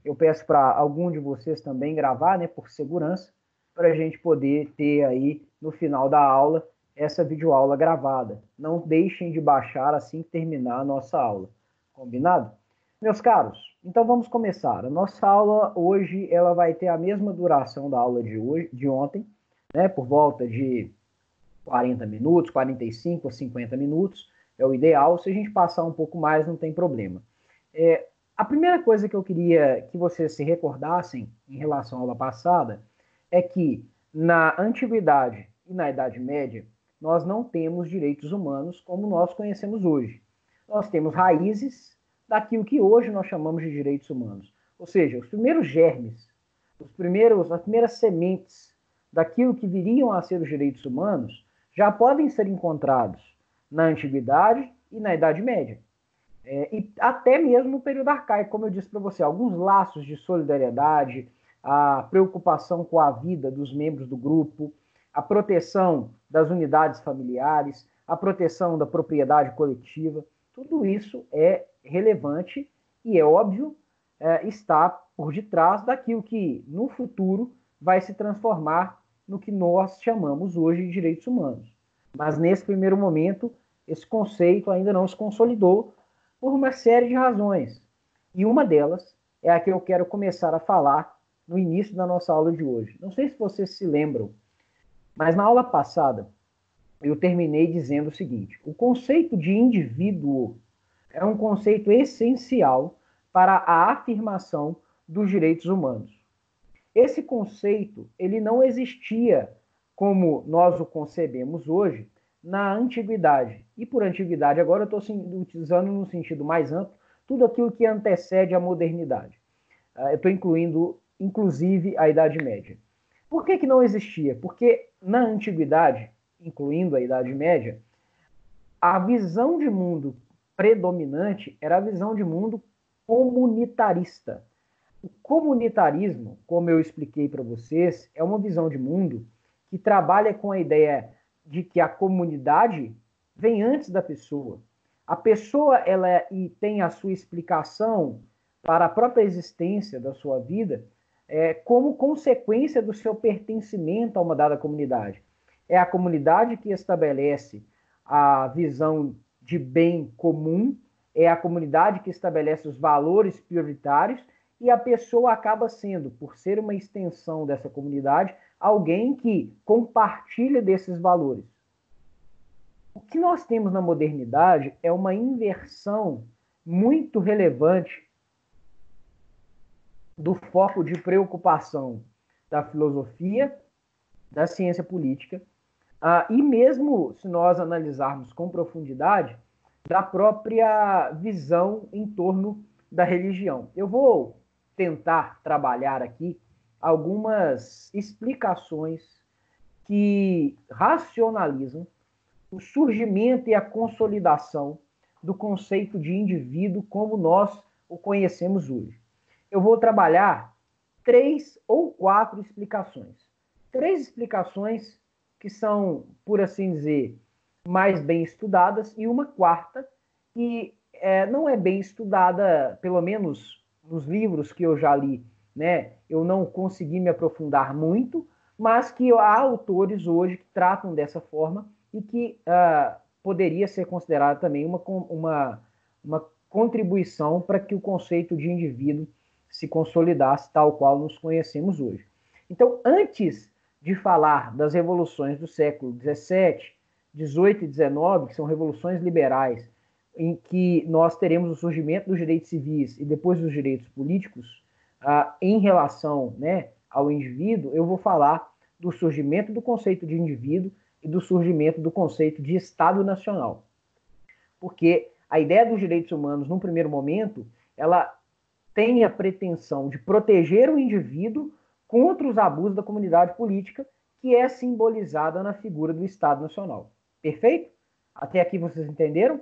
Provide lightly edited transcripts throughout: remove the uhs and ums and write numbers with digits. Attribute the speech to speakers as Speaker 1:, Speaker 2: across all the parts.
Speaker 1: eu peço para algum de vocês também gravar, né, por segurança, para a gente poder ter aí, no final da aula, essa videoaula gravada. Não deixem de baixar assim que terminar a nossa aula. Combinado? Meus caros, então vamos começar. A nossa aula hoje ela vai ter a mesma duração da aula de ontem, né, por volta de 40 minutos, 45 ou 50 minutos, é o ideal. Se a gente passar um pouco mais, não tem problema. A primeira coisa que eu queria que vocês se recordassem em relação à aula passada é que na Antiguidade e na Idade Média, nós não temos direitos humanos como nós conhecemos hoje. Nós temos raízes daquilo que hoje nós chamamos de direitos humanos. Ou seja, os primeiros germes, as primeiras sementes daquilo que viriam a ser os direitos humanos já podem ser encontrados na Antiguidade e na Idade Média. E até mesmo no período arcaico, como eu disse para você, alguns laços de solidariedade, a preocupação com a vida dos membros do grupo, a proteção das unidades familiares, a proteção da propriedade coletiva, tudo isso é relevante e é óbvio está por detrás daquilo que no futuro vai se transformar no que nós chamamos hoje de direitos humanos. Mas nesse primeiro momento, esse conceito ainda não se consolidou por uma série de razões. E uma delas é a que eu quero começar a falar no início da nossa aula de hoje. Não sei se vocês se lembram, mas na aula passada eu terminei dizendo o seguinte: o conceito de indivíduo é um conceito essencial para a afirmação dos direitos humanos. Esse conceito, ele não existia como nós o concebemos hoje na antiguidade. E por antiguidade, agora eu estou utilizando no sentido mais amplo, tudo aquilo que antecede a modernidade. Eu estou incluindo, inclusive, a Idade Média. Por que não existia? Porque na antiguidade, incluindo a Idade Média, a visão de mundo predominante era a visão de mundo comunitarista. O comunitarismo, como eu expliquei para vocês, é uma visão de mundo que trabalha com a ideia de que a comunidade vem antes da pessoa. A pessoa ela tem a sua explicação para a própria existência da sua vida como consequência do seu pertencimento a uma dada comunidade. É a comunidade que estabelece a visão de bem comum, é a comunidade que estabelece os valores prioritários e a pessoa acaba sendo, por ser uma extensão dessa comunidade, alguém que compartilha desses valores. O que nós temos na modernidade é uma inversão muito relevante do foco de preocupação da filosofia, da ciência política, e mesmo se nós analisarmos com profundidade, da própria visão em torno da religião. Eu vou tentar trabalhar aqui algumas explicações que racionalizam o surgimento e a consolidação do conceito de indivíduo como nós o conhecemos hoje. Eu vou trabalhar 3 ou 4 explicações. 3 explicações que são, por assim dizer, mais bem estudadas, e uma quarta que não é bem estudada, pelo menos nos livros que eu já li, né? Eu não consegui me aprofundar muito, mas que há autores hoje que tratam dessa forma e que poderia ser considerada também uma contribuição para que o conceito de indivíduo se consolidasse tal qual nos conhecemos hoje. Então, antes de falar das revoluções do século XVII, XVIII e XIX, que são revoluções liberais, em que nós teremos o surgimento dos direitos civis e depois dos direitos políticos, em relação, né, ao indivíduo, eu vou falar do surgimento do conceito de indivíduo e do surgimento do conceito de Estado Nacional. Porque a ideia dos direitos humanos, num primeiro momento, ela tem a pretensão de proteger o indivíduo contra os abusos da comunidade política, que é simbolizada na figura do Estado Nacional. Perfeito? Até aqui vocês entenderam?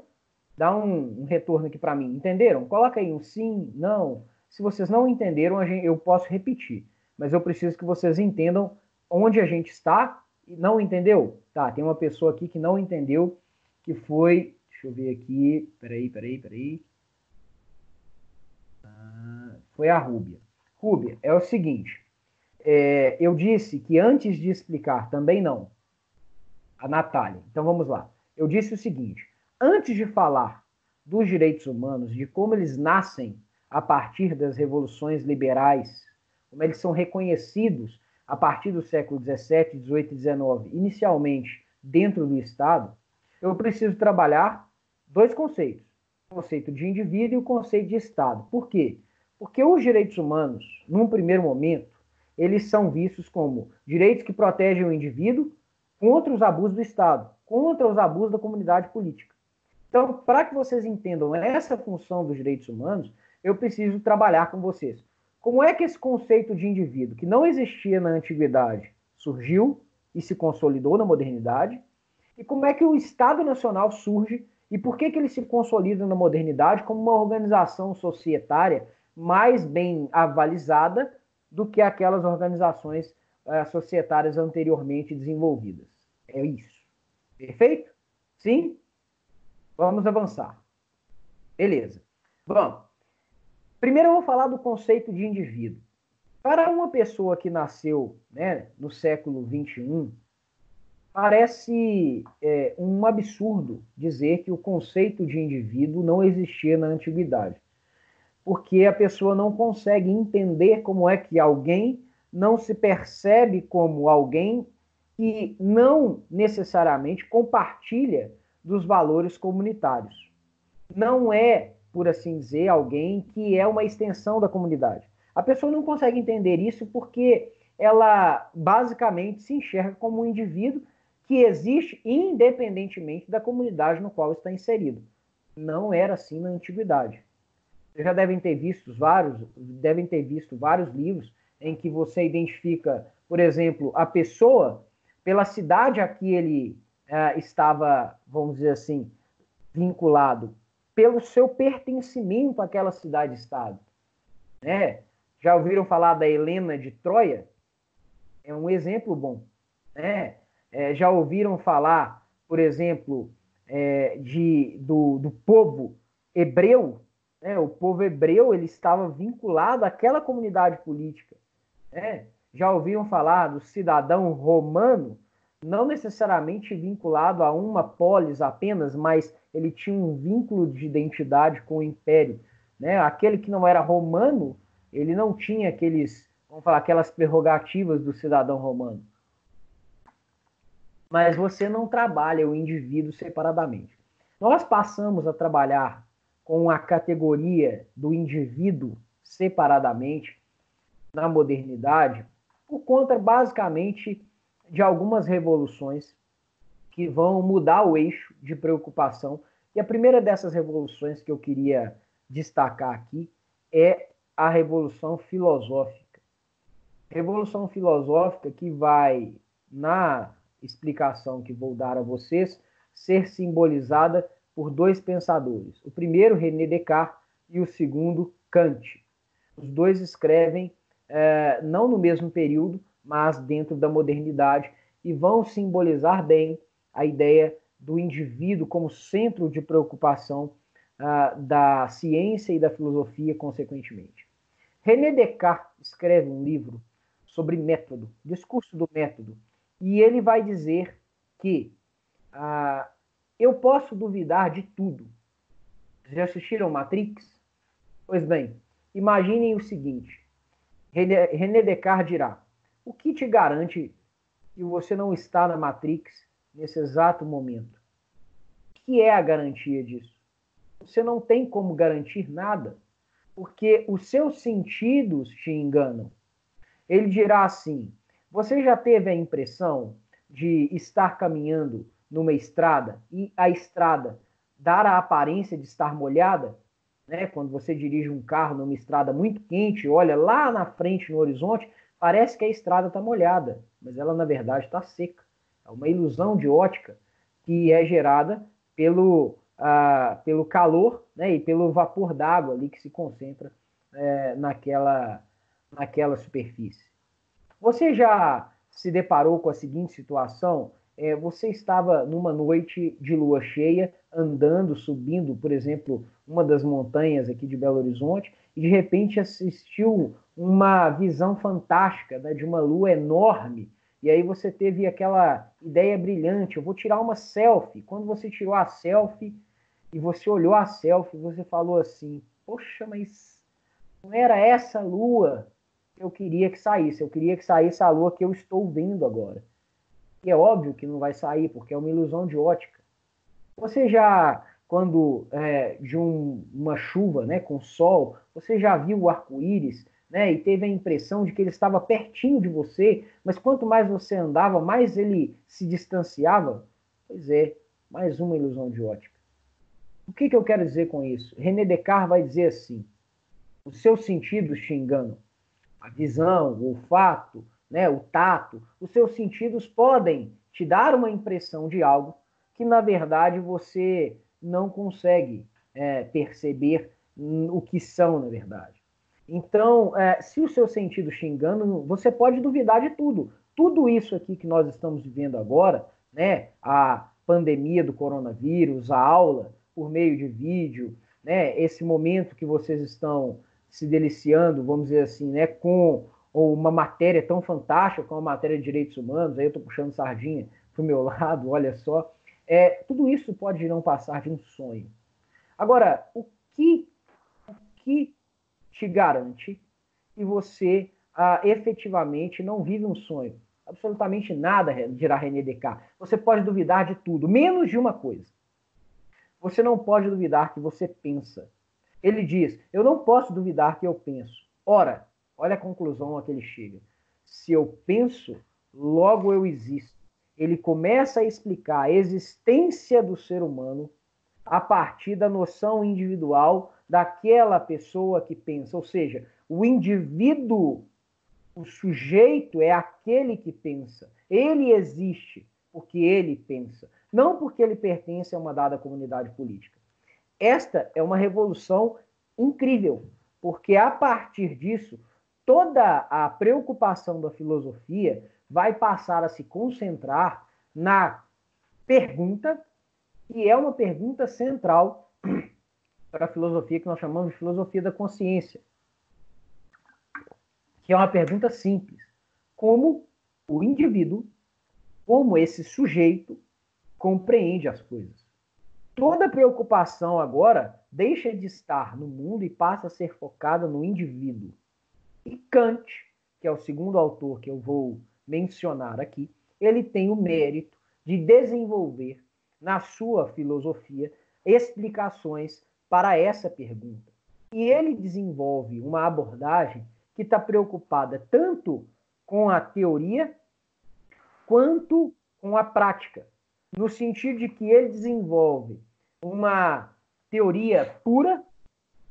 Speaker 1: Dá um retorno aqui para mim. Entenderam? Coloca aí um sim, não. Se vocês não entenderam, eu posso repetir. Mas eu preciso que vocês entendam onde a gente está. Não entendeu? Tá, tem uma pessoa aqui que não entendeu, que foi... Deixa eu ver aqui. Peraí. Foi a Rúbia. Rubia, é o seguinte, eu disse que antes de explicar, também não, a Natália. Então vamos lá. Eu disse o seguinte, antes de falar dos direitos humanos, de como eles nascem a partir das revoluções liberais, como eles são reconhecidos a partir do século XVII, XVIII e XIX, inicialmente dentro do Estado, eu preciso trabalhar dois conceitos, o conceito de indivíduo e o conceito de Estado. Por quê? Porque os direitos humanos, num primeiro momento, eles são vistos como direitos que protegem o indivíduo contra os abusos do Estado, contra os abusos da comunidade política. Então, para que vocês entendam essa função dos direitos humanos, eu preciso trabalhar com vocês. Como é que esse conceito de indivíduo, que não existia na antiguidade, surgiu e se consolidou na modernidade? E como é que o Estado Nacional surge e por que ele se consolida na modernidade como uma organização societária mais bem avalizada do que aquelas organizações societárias anteriormente desenvolvidas? É isso. Perfeito? Sim? Vamos avançar. Beleza. Vamos. Primeiro eu vou falar do conceito de indivíduo. Para uma pessoa que nasceu, né, no século XXI, parece um absurdo dizer que o conceito de indivíduo não existia na antiguidade, porque a pessoa não consegue entender como é que alguém não se percebe como alguém que não necessariamente compartilha dos valores comunitários. Não é, por assim dizer, alguém que é uma extensão da comunidade. A pessoa não consegue entender isso porque ela basicamente se enxerga como um indivíduo que existe independentemente da comunidade no qual está inserido. Não era assim na antiguidade. Vocês já devem ter visto vários livros em que você identifica, por exemplo, a pessoa pela cidade a que ele estava, vamos dizer assim, vinculado, pelo seu pertencimento àquela cidade-estado. Né? Já ouviram falar da Helena de Troia? É um exemplo bom. Né? Já ouviram falar, por exemplo, do povo hebreu? Né? O povo hebreu ele estava vinculado àquela comunidade política. Né? Já ouviram falar do cidadão romano? Não necessariamente vinculado a uma polis apenas, mas ele tinha um vínculo de identidade com o império. Né? Aquele que não era romano, ele não tinha aquelas prerrogativas do cidadão romano. Mas você não trabalha o indivíduo separadamente. Nós passamos a trabalhar com a categoria do indivíduo separadamente na modernidade por conta, basicamente, de algumas revoluções que vão mudar o eixo de preocupação. E a primeira dessas revoluções que eu queria destacar aqui é a Revolução Filosófica. Revolução Filosófica que vai, na explicação que vou dar a vocês, ser simbolizada por dois pensadores. O primeiro, René Descartes, e o segundo, Kant. Os dois escrevem não no mesmo período, mas dentro da modernidade, e vão simbolizar bem a ideia do indivíduo como centro de preocupação da ciência e da filosofia, consequentemente. René Descartes escreve um livro sobre método, discurso do método, e ele vai dizer que eu posso duvidar de tudo. Já assistiram Matrix? Pois bem, imaginem o seguinte, René Descartes dirá, o que te garante que você não está na Matrix nesse exato momento? O que é a garantia disso? Você não tem como garantir nada, porque os seus sentidos te enganam. Ele dirá assim, você já teve a impressão de estar caminhando numa estrada e a estrada dar a aparência de estar molhada? Né? Quando você dirige um carro numa estrada muito quente, olha lá na frente no horizonte, parece que a estrada está molhada, mas ela na verdade está seca. É uma ilusão de ótica que é gerada pelo calor, né, e pelo vapor d'água ali que se concentra naquela superfície. Você já se deparou com a seguinte situação? Você estava numa noite de lua cheia, andando, subindo, por exemplo, uma das montanhas aqui de Belo Horizonte, e de repente assistiu uma visão fantástica, né, de uma lua enorme, e aí você teve aquela ideia brilhante, eu vou tirar uma selfie. Quando você tirou a selfie e você olhou a selfie, você falou assim, poxa, mas não era essa lua que eu queria que saísse, eu queria que saísse a lua que eu estou vendo agora. E é óbvio que não vai sair, porque é uma ilusão de ótica. Você já, quando de uma chuva, né, com sol, você já viu o arco-íris, né, e teve a impressão de que ele estava pertinho de você, mas quanto mais você andava, mais ele se distanciava? Pois é, mais uma ilusão de ótica. O que eu quero dizer com isso? René Descartes vai dizer assim, os seus sentidos te enganam. A visão, o olfato, né, o tato, os seus sentidos podem te dar uma impressão de algo que, na verdade, você não consegue perceber o que são, na verdade. Então, se os seus sentidos te enganam, você pode duvidar de tudo. Tudo isso aqui que nós estamos vivendo agora, né, a pandemia do coronavírus, a aula por meio de vídeo, né, esse momento que vocês estão se deliciando, vamos dizer assim, né, com uma matéria tão fantástica como a matéria de direitos humanos, aí eu estou puxando sardinha para o meu lado, olha só, tudo isso pode não passar de um sonho. Agora, o que te garante que você efetivamente não vive um sonho? Absolutamente nada, dirá René Descartes. Você pode duvidar de tudo, menos de uma coisa. Você não pode duvidar que você pensa. Ele diz, eu não posso duvidar que eu penso. Ora, olha a conclusão a que ele chega. Se eu penso, logo eu existo. Ele começa a explicar a existência do ser humano a partir da noção individual daquela pessoa que pensa. Ou seja, o indivíduo, o sujeito é aquele que pensa. Ele existe porque ele pensa, não porque ele pertence a uma dada comunidade política. Esta é uma revolução incrível, porque a partir disso, toda a preocupação da filosofia vai passar a se concentrar na pergunta, que é uma pergunta central para a filosofia que nós chamamos de filosofia da consciência, que é uma pergunta simples. Como o indivíduo, como esse sujeito, compreende as coisas? Toda preocupação agora deixa de estar no mundo e passa a ser focada no indivíduo. E Kant, que é o segundo autor que eu vou mencionar aqui, ele tem o mérito de desenvolver na sua filosofia explicações para essa pergunta. E ele desenvolve uma abordagem que está preocupada tanto com a teoria quanto com a prática, no sentido de que ele desenvolve uma teoria pura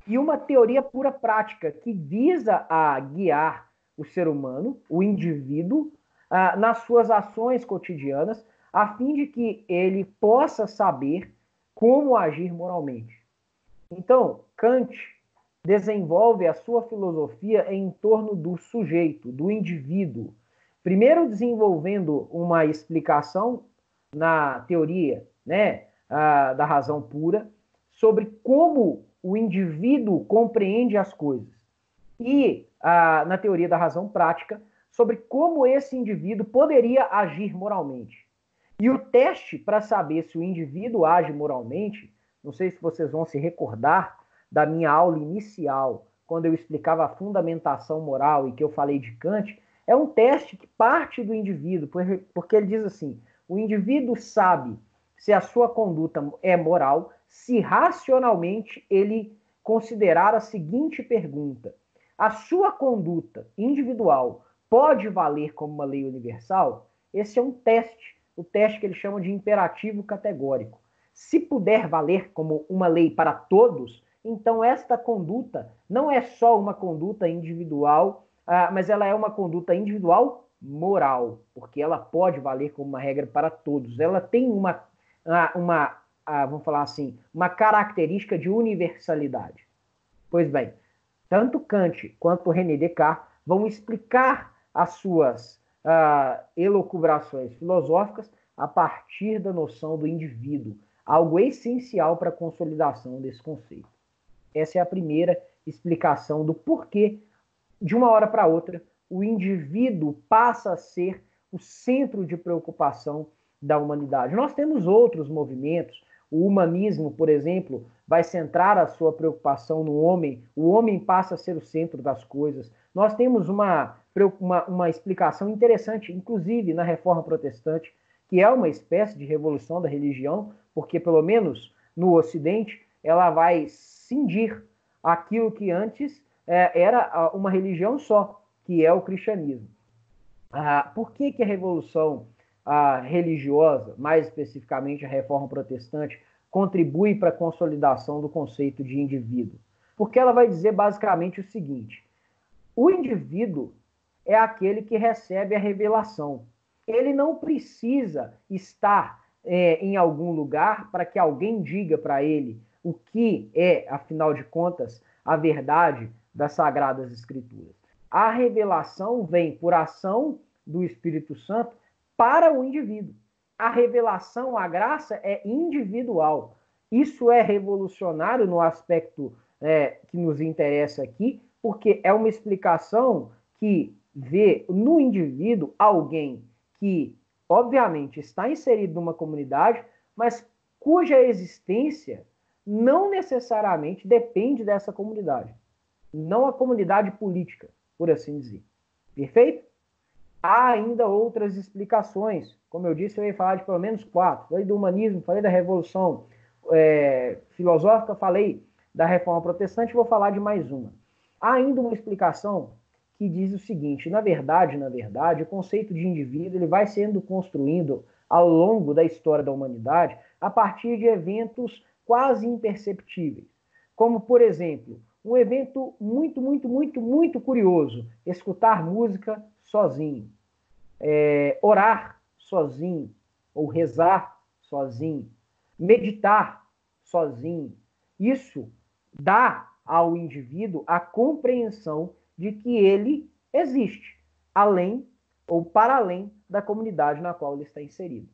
Speaker 1: e uma teoria pura prática que visa a guiar o ser humano, o indivíduo, nas suas ações cotidianas, a fim de que ele possa saber como agir moralmente. Então, Kant desenvolve a sua filosofia em torno do sujeito, do indivíduo. Primeiro desenvolvendo uma explicação na teoria, né, da razão pura, sobre como o indivíduo compreende as coisas. E na teoria da razão prática, sobre como esse indivíduo poderia agir moralmente. E o teste para saber se o indivíduo age moralmente, não sei se vocês vão se recordar da minha aula inicial, quando eu explicava a fundamentação moral e que eu falei de Kant, é um teste que parte do indivíduo, porque ele diz assim, o indivíduo sabe se a sua conduta é moral, se racionalmente ele considerar a seguinte pergunta: a sua conduta individual pode valer como uma lei universal? Esse é um teste, o teste que ele chama de imperativo categórico. Se puder valer como uma lei para todos, então esta conduta não é só uma conduta individual, mas ela é uma conduta individual moral, porque ela pode valer como uma regra para todos. Ela tem vamos falar assim, uma característica de universalidade. Pois bem, tanto Kant quanto René Descartes vão explicar as suas elucubrações filosóficas a partir da noção do indivíduo, algo essencial para a consolidação desse conceito. Essa é a primeira explicação do porquê de uma hora para outra, o indivíduo passa a ser o centro de preocupação da humanidade. Nós temos outros movimentos. O humanismo, por exemplo, vai centrar a sua preocupação no homem. O homem passa a ser o centro das coisas. Nós temos uma explicação interessante, inclusive na Reforma Protestante, que é uma espécie de revolução da religião, porque, pelo menos no Ocidente, ela vai cindir aquilo que antes era uma religião só, que é o cristianismo. Por que a revolução religiosa, mais especificamente a Reforma Protestante, contribui para a consolidação do conceito de indivíduo? Porque ela vai dizer basicamente o seguinte: o indivíduo é aquele que recebe a revelação. Ele não precisa estar em algum lugar para que alguém diga para ele o que é, afinal de contas, a verdade das Sagradas Escrituras. A revelação vem por ação do Espírito Santo para o indivíduo. A revelação, a graça é individual. Isso é revolucionário no aspecto que nos interessa aqui, porque é uma explicação que vê no indivíduo alguém que, obviamente, está inserido numa comunidade, mas cuja existência não necessariamente depende dessa comunidade. Não a comunidade política, por assim dizer. Perfeito? Há ainda outras explicações. Como eu disse, eu ia falar de pelo menos 4. Falei do humanismo, falei da revolução filosófica, falei da reforma protestante, vou falar de mais uma. Há ainda uma explicação que diz o seguinte: na verdade, o conceito de indivíduo ele vai sendo construído ao longo da história da humanidade a partir de eventos quase imperceptíveis. Como, por exemplo, um evento muito curioso: escutar música sozinho, orar sozinho, ou rezar sozinho, meditar sozinho. Isso dá ao indivíduo a compreensão de que ele existe, além ou para além da comunidade na qual ele está inserido.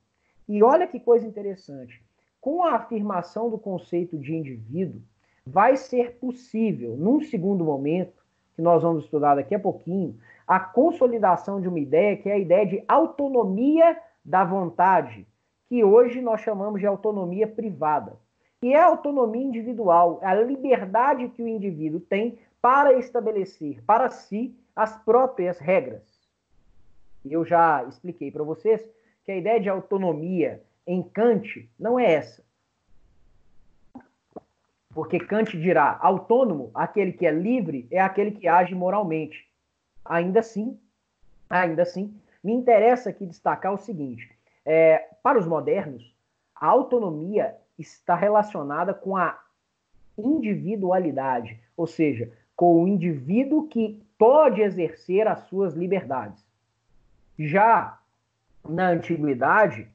Speaker 1: E olha que coisa interessante. Com a afirmação do conceito de indivíduo, vai ser possível, num segundo momento, que nós vamos estudar daqui a pouquinho, a consolidação de uma ideia que é a ideia de autonomia da vontade, que hoje nós chamamos de autonomia privada. E é a autonomia individual, é a liberdade que o indivíduo tem para estabelecer para si as próprias regras. Eu já expliquei para vocês que a ideia de autonomia em Kant não é essa. Porque Kant dirá: autônomo, aquele que é livre, é aquele que age moralmente. Ainda assim, me interessa aqui destacar o seguinte: para os modernos, a autonomia está relacionada com a individualidade, ou seja, com o indivíduo que pode exercer as suas liberdades. Já na antiguidade,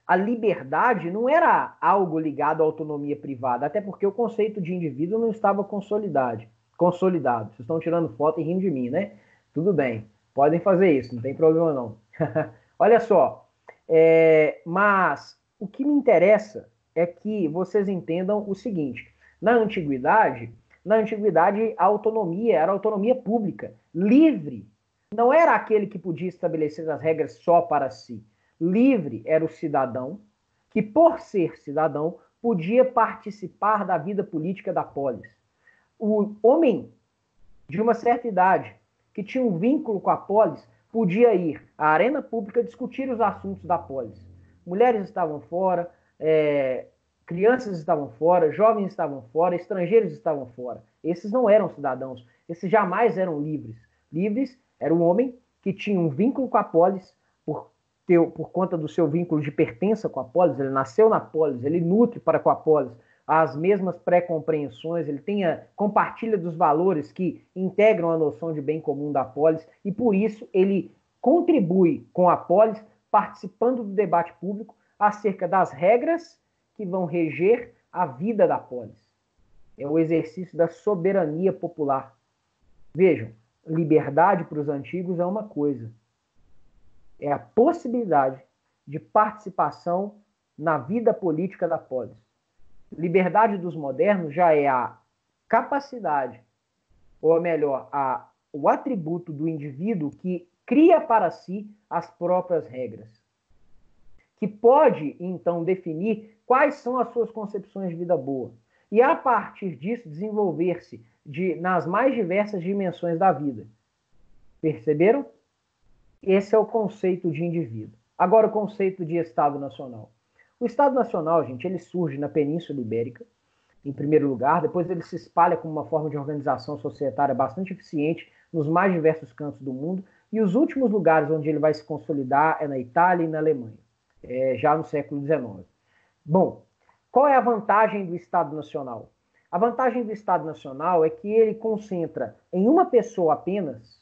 Speaker 1: a liberdade não era algo ligado à autonomia privada, até porque o conceito de indivíduo não estava consolidado. Vocês estão tirando foto e rindo de mim, né? Tudo bem, podem fazer isso, não tem problema não. Olha só, mas o que me interessa é que vocês entendam o seguinte: na antiguidade, a autonomia era autonomia pública, livre. Não era aquele que podia estabelecer as regras só para si. Livre era o cidadão que, por ser cidadão, podia participar da vida política da polis. O homem de uma certa idade, que tinha um vínculo com a polis, podia ir à arena pública discutir os assuntos da polis. Mulheres estavam fora, crianças estavam fora, jovens estavam fora, estrangeiros estavam fora. Esses não eram cidadãos, esses jamais eram livres. Livres era um homem que tinha um vínculo com a polis, por conta do seu vínculo de pertença com a polis, ele nasceu na polis, ele nutre para com a polis as mesmas pré-compreensões, ele compartilha dos valores que integram a noção de bem comum da polis, e por isso ele contribui com a polis, participando do debate público acerca das regras que vão reger a vida da polis. É o exercício da soberania popular. Vejam, liberdade para os antigos é uma coisa. É a possibilidade de participação na vida política da polis. Liberdade dos modernos já é a capacidade, ou melhor, a o atributo do indivíduo que cria para si as próprias regras, que pode, então, definir quais são as suas concepções de vida boa, e, a partir disso, desenvolver-se nas mais diversas dimensões da vida. Perceberam? Esse é o conceito de indivíduo. Agora, o conceito de Estado Nacional. O Estado Nacional, gente, ele surge na Península Ibérica, em primeiro lugar, depois ele se espalha como uma forma de organização societária bastante eficiente nos mais diversos cantos do mundo, e os últimos lugares onde ele vai se consolidar é na Itália e na Alemanha, já no século XIX. Bom, qual é a vantagem do Estado Nacional? A vantagem do Estado Nacional é que ele concentra em uma pessoa apenas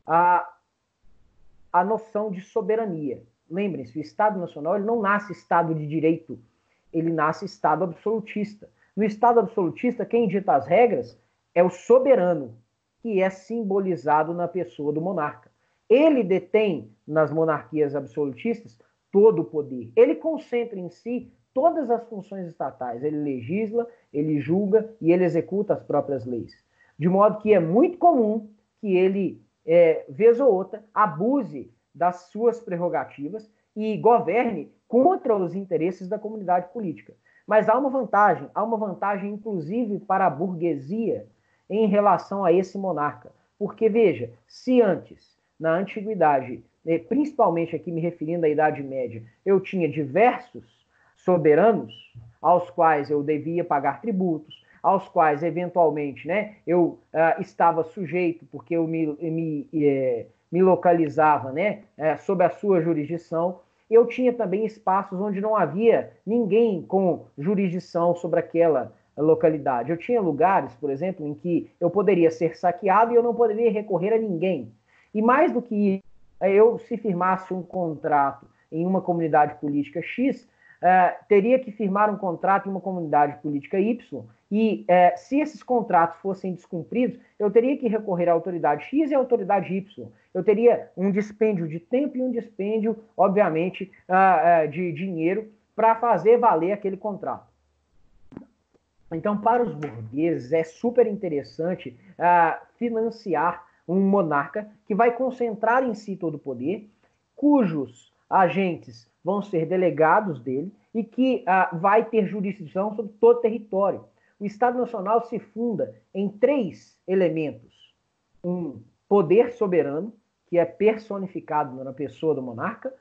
Speaker 1: a noção de soberania. Lembrem-se, o Estado Nacional ele não nasce Estado de direito, ele nasce Estado absolutista. No Estado absolutista, quem dita as regras é o soberano, que é simbolizado na pessoa do monarca. Ele detém, nas monarquias absolutistas, todo o poder. Ele concentra em si todas as funções estatais. Ele legisla, ele julga e ele executa as próprias leis. De modo que é muito comum que ele, vez ou outra, abuse das suas prerrogativas e governe contra os interesses da comunidade política. Mas há uma vantagem inclusive para a burguesia em relação a esse monarca. Porque, veja, se antes, na antiguidade, principalmente aqui me referindo à Idade Média, eu tinha diversos soberanos aos quais eu devia pagar tributos, aos quais, eventualmente, eu estava sujeito, porque eu me localizava sob a sua jurisdição. Eu tinha também espaços onde não havia ninguém com jurisdição sobre aquela localidade. Eu tinha lugares, por exemplo, em que eu poderia ser saqueado e eu não poderia recorrer a ninguém. E mais do que isso, eu, se firmasse um contrato em uma comunidade política X, teria que firmar um contrato em uma comunidade política Y, e se esses contratos fossem descumpridos, eu teria que recorrer à autoridade X e à autoridade Y. Eu teria um dispêndio de tempo e um dispêndio, obviamente, de dinheiro para fazer valer aquele contrato. Então, para os burgueses, é super interessante financiar um monarca que vai concentrar em si todo o poder, cujos agentes vão ser delegados dele e que vai ter jurisdição sobre todo o território. O Estado Nacional se funda em 3 elementos. Um poder soberano, que é personificado na pessoa do monarca,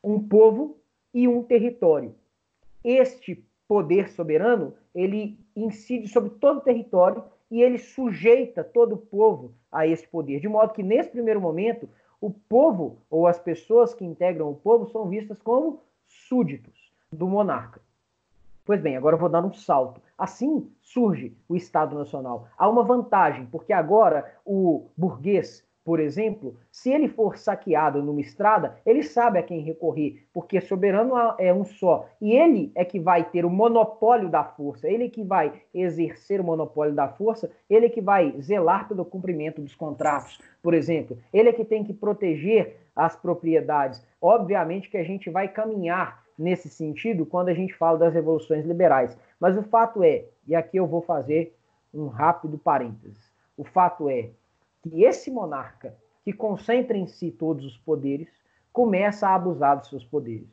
Speaker 1: um povo e um território. Este poder soberano, ele incide sobre todo o território e ele sujeita todo o povo a esse poder, de modo que, nesse primeiro momento, o povo, ou as pessoas que integram o povo, são vistas como súditos do monarca. Pois bem, agora eu vou dar um salto. Assim surge o Estado Nacional. Há uma vantagem, porque agora o burguês, por exemplo, se ele for saqueado numa estrada, ele sabe a quem recorrer, porque soberano é um só. E ele é que vai ter o monopólio da força, ele que vai exercer o monopólio da força, ele que vai zelar pelo cumprimento dos contratos, por exemplo. Ele é que tem que proteger as propriedades. Obviamente que a gente vai caminhar nesse sentido quando a gente fala das revoluções liberais. Mas o fato é, e aqui eu vou fazer um rápido parênteses, o fato é que esse monarca, que concentra em si todos os poderes, começa a abusar dos seus poderes.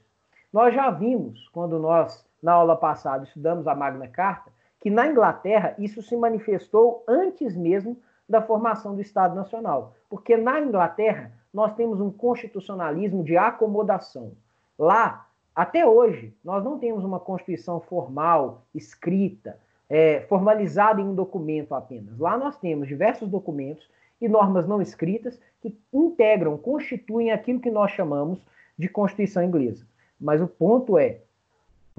Speaker 1: Nós já vimos, quando nós, na aula passada, estudamos a Magna Carta, que na Inglaterra isso se manifestou antes mesmo da formação do Estado Nacional. Porque na Inglaterra nós temos um constitucionalismo de acomodação. Lá, até hoje, nós não temos uma Constituição formal, escrita, formalizada em um documento apenas. Lá nós temos diversos documentos e normas não escritas que integram, constituem aquilo que nós chamamos de Constituição inglesa. Mas o ponto é,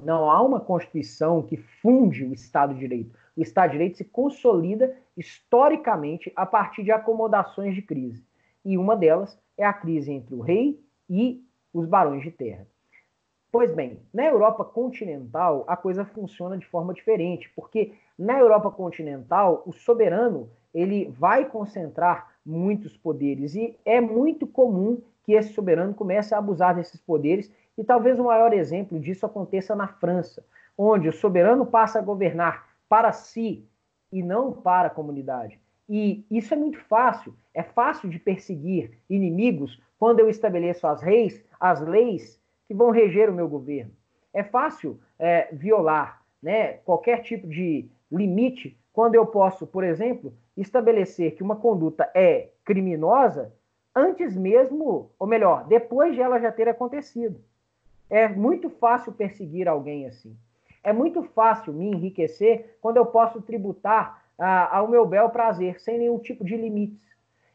Speaker 1: não há uma Constituição que funde o Estado de Direito. O Estado de Direito se consolida historicamente a partir de acomodações de crise. E uma delas é a crise entre o rei e os barões de terra. Pois bem, na Europa continental a coisa funciona de forma diferente, porque na Europa continental o soberano ele vai concentrar muitos poderes e é muito comum que esse soberano comece a abusar desses poderes e talvez o maior exemplo disso aconteça na França, onde o soberano passa a governar para si e não para a comunidade. E isso é muito fácil. É fácil de perseguir inimigos quando eu estabeleço as leis que vão reger o meu governo. É fácil violar, né, qualquer tipo de limite quando eu posso, por exemplo, estabelecer que uma conduta é criminosa antes mesmo, ou melhor, depois de ela já ter acontecido. É muito fácil perseguir alguém assim. É muito fácil me enriquecer quando eu posso tributar ao meu bel prazer, sem nenhum tipo de limites.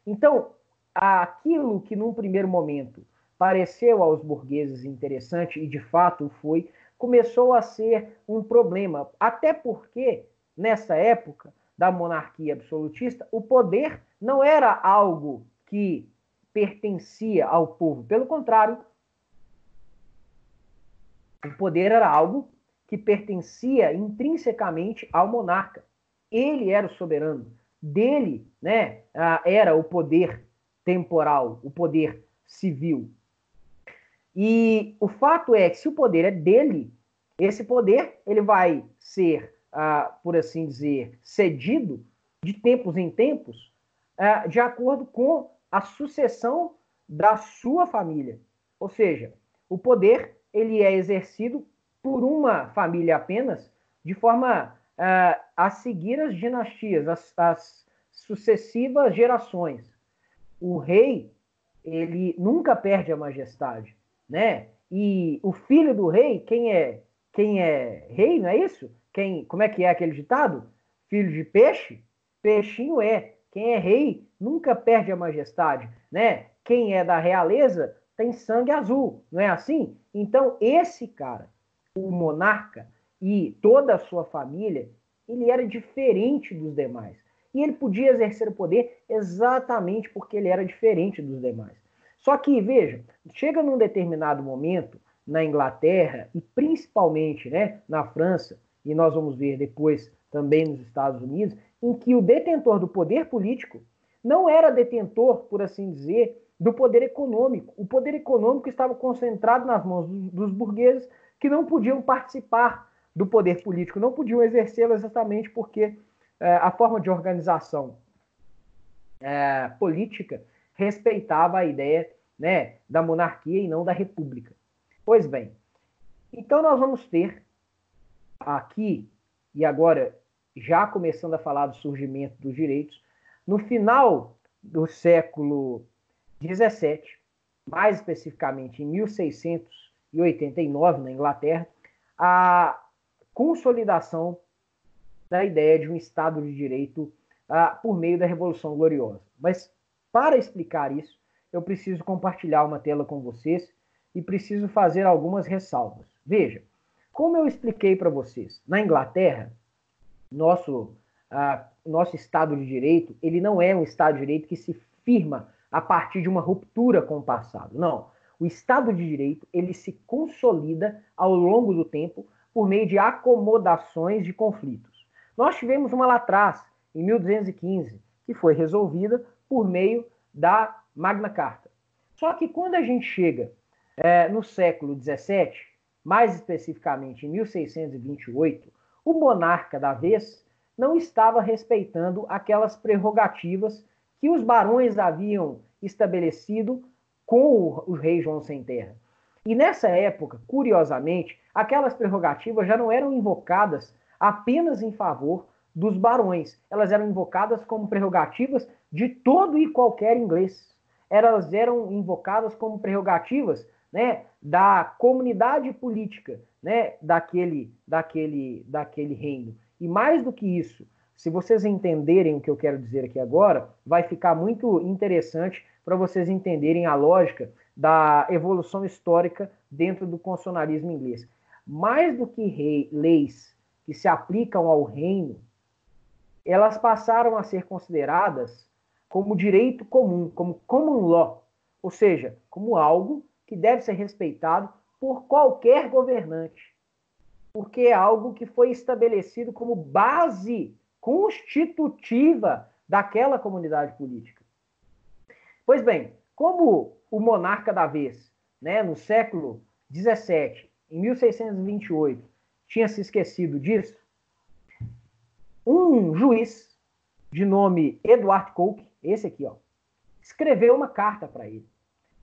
Speaker 1: Então, aquilo que num primeiro momento pareceu aos burgueses interessante, e de fato foi, começou a ser um problema. Até porque, nessa época da monarquia absolutista, o poder não era algo que pertencia ao povo. Pelo contrário, o poder era algo que pertencia intrinsecamente ao monarca. Ele era o soberano. Dele, né, era o poder temporal, o poder civil. E o fato é que se o poder é dele, esse poder ele vai ser, por assim dizer, cedido de tempos em tempos, de acordo com a sucessão da sua família. Ou seja, o poder ele é exercido por uma família apenas, de forma a seguir as dinastias, as sucessivas gerações. O rei ele nunca perde a majestade, né? E o filho do rei, quem é rei, não é isso? Como é que é aquele ditado? Filho de peixe, peixinho é. Quem é rei nunca perde a majestade, né? Quem é da realeza tem sangue azul, não é assim? Então esse cara, o monarca e toda a sua família, ele era diferente dos demais. E ele podia exercer o poder exatamente porque ele era diferente dos demais. Só que, veja, chega num determinado momento na Inglaterra e principalmente, né, na França, e nós vamos ver depois também nos Estados Unidos, em que o detentor do poder político não era detentor, por assim dizer, do poder econômico. O poder econômico estava concentrado nas mãos dos burgueses que não podiam participar do poder político, não podiam exercê-lo exatamente porque a forma de organização política respeitava a ideia, né, da monarquia e não da república. Pois bem, então nós vamos ter aqui, e agora já começando a falar do surgimento dos direitos, no final do século XVII, mais especificamente em 1689, na Inglaterra, a consolidação da ideia de um Estado de Direito por meio da Revolução Gloriosa. Mas, para explicar isso, eu preciso compartilhar uma tela com vocês e preciso fazer algumas ressalvas. Veja, como eu expliquei para vocês, na Inglaterra, nosso Estado de Direito, ele não é um Estado de Direito que se firma a partir de uma ruptura com o passado. Não. O Estado de Direito, ele se consolida ao longo do tempo por meio de acomodações de conflitos. Nós tivemos uma lá atrás, em 1215, que foi resolvida por meio da Magna Carta. Só que quando a gente chega no século XVII, mais especificamente em 1628, o monarca da vez não estava respeitando aquelas prerrogativas que os barões haviam estabelecido com o rei João Sem Terra. E nessa época, curiosamente, aquelas prerrogativas já não eram invocadas apenas em favor dos barões. Elas eram invocadas como prerrogativas de todo e qualquer inglês. Elas eram invocadas como prerrogativas, né, da comunidade política, né, daquele reino. E mais do que isso, se vocês entenderem o que eu quero dizer aqui agora, vai ficar muito interessante para vocês entenderem a lógica da evolução histórica dentro do constitucionalismo inglês. Mais do que leis que se aplicam ao reino, elas passaram a ser consideradas como direito comum, como common law, ou seja, como algo que deve ser respeitado por qualquer governante, porque é algo que foi estabelecido como base constitutiva daquela comunidade política. Pois bem, como o monarca da vez, né, no século XVII, em 1628, tinha se esquecido disso, um juiz de nome Edward Coke, esse aqui, ó, escreveu uma carta para ele.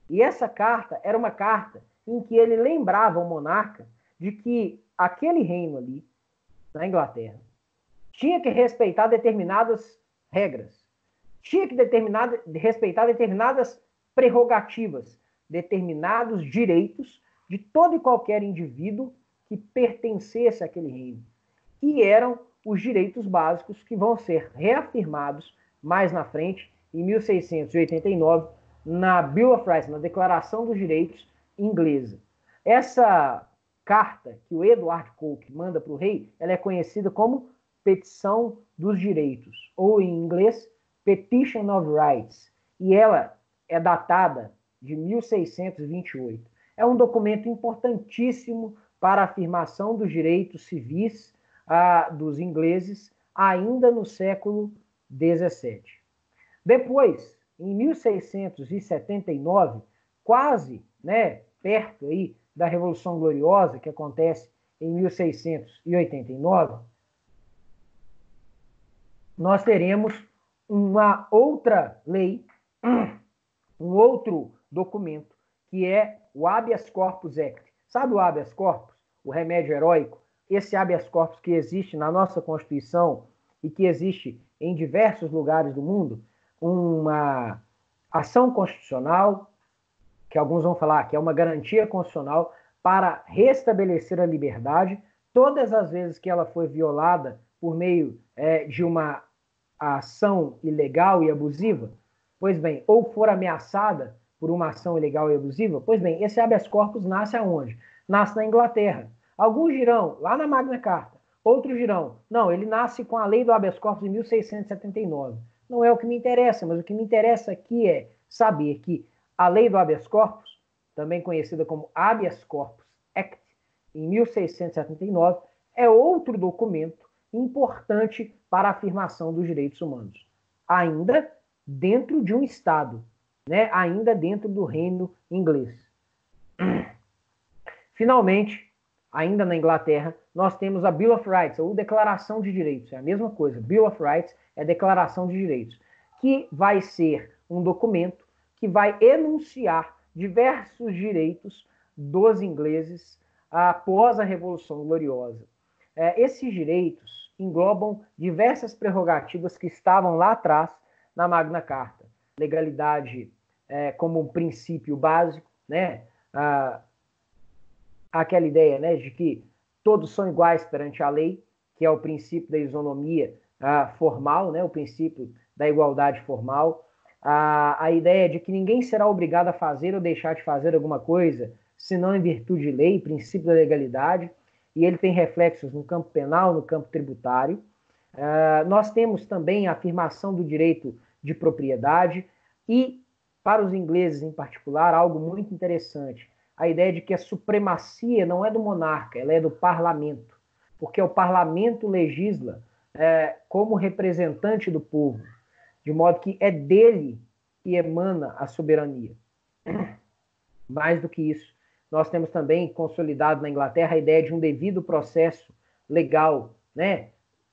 Speaker 1: E essa carta era uma carta em que ele lembrava o monarca de que aquele reino ali, na Inglaterra, tinha que respeitar determinadas regras, tinha que respeitar determinadas prerrogativas, determinados direitos de todo e qualquer indivíduo que pertencesse àquele reino. E eram os direitos básicos que vão ser reafirmados mais na frente, em 1689, na Bill of Rights, na Declaração dos Direitos inglesa. Essa carta que o Edward Coke manda para o rei, ela é conhecida como Petição dos Direitos, ou em inglês, Petition of Rights, e ela é datada de 1628. É um documento importantíssimo para a afirmação dos direitos civis dos ingleses, ainda no século XVII. Depois, em 1679, quase, né, perto aí da Revolução Gloriosa, que acontece em 1689, nós teremos uma outra lei, um outro documento, que é o Habeas Corpus Act. Sabe o habeas corpus? O remédio heróico? Esse habeas corpus que existe na nossa Constituição e que existe em diversos lugares do mundo, uma ação constitucional, que alguns vão falar que é uma garantia constitucional para restabelecer a liberdade, todas as vezes que ela foi violada por meio de uma ação ilegal e abusiva, pois bem, ou for ameaçada por uma ação ilegal e abusiva, pois bem, esse habeas corpus nasce aonde? Nasce na Inglaterra. Alguns dirão, lá na Magna Carta, outros dirão, não, ele nasce com a lei do habeas corpus em 1679. Não é o que me interessa, mas o que me interessa aqui é saber que a lei do habeas corpus, também conhecida como Habeas Corpus Act, em 1679, é outro documento importante para a afirmação dos direitos humanos, ainda dentro de um Estado, né? Ainda dentro do reino inglês. Finalmente, ainda na Inglaterra, nós temos a Bill of Rights, ou Declaração de Direitos, é a mesma coisa. Bill of Rights é Declaração de Direitos, que vai ser um documento que vai enunciar diversos direitos dos ingleses após a Revolução Gloriosa. Esses direitos englobam diversas prerrogativas que estavam lá atrás na Magna Carta. Legalidade como um princípio básico, né? Aquela ideia, né, de que todos são iguais perante a lei, que é o princípio da isonomia formal, né, o princípio da igualdade formal. A ideia de que ninguém será obrigado a fazer ou deixar de fazer alguma coisa, senão em virtude de lei, princípio da legalidade, e ele tem reflexos no campo penal, no campo tributário. Nós temos também a afirmação do direito de propriedade e, para os ingleses em particular, algo muito interessante, a ideia de que a supremacia não é do monarca, ela é do parlamento, porque o parlamento legisla como representante do povo, de modo que é dele que emana a soberania. Mais do que isso, nós temos também consolidado na Inglaterra a ideia de um devido processo legal, né?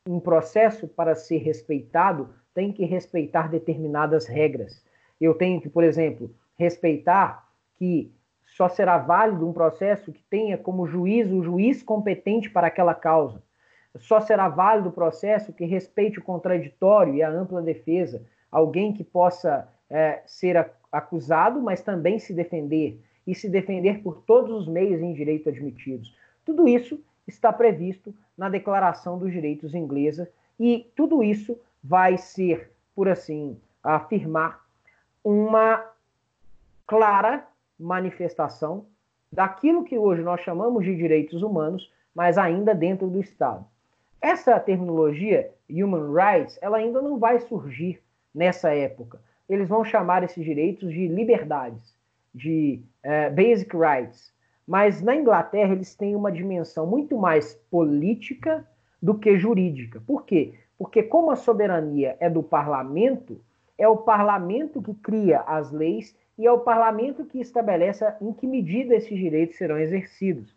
Speaker 1: Um processo, para ser respeitado, tem que respeitar determinadas regras. Eu tenho que, por exemplo, respeitar que só será válido um processo que tenha como juiz o juiz competente para aquela causa. Só será válido o processo que respeite o contraditório e a ampla defesa. Alguém que possa ser acusado, mas também se defender. E se defender por todos os meios em direito admitidos. Tudo isso está previsto na Declaração dos Direitos Inglesa e tudo isso vai ser, por assim afirmar, uma clara manifestação daquilo que hoje nós chamamos de direitos humanos, mas ainda dentro do Estado. Essa terminologia, human rights, ela ainda não vai surgir nessa época. Eles vão chamar esses direitos de liberdades, de basic rights. Mas na Inglaterra eles têm uma dimensão muito mais política do que jurídica. Por quê? Porque como a soberania é do parlamento, é o parlamento que cria as leis e é o parlamento que estabelece em que medida esses direitos serão exercidos.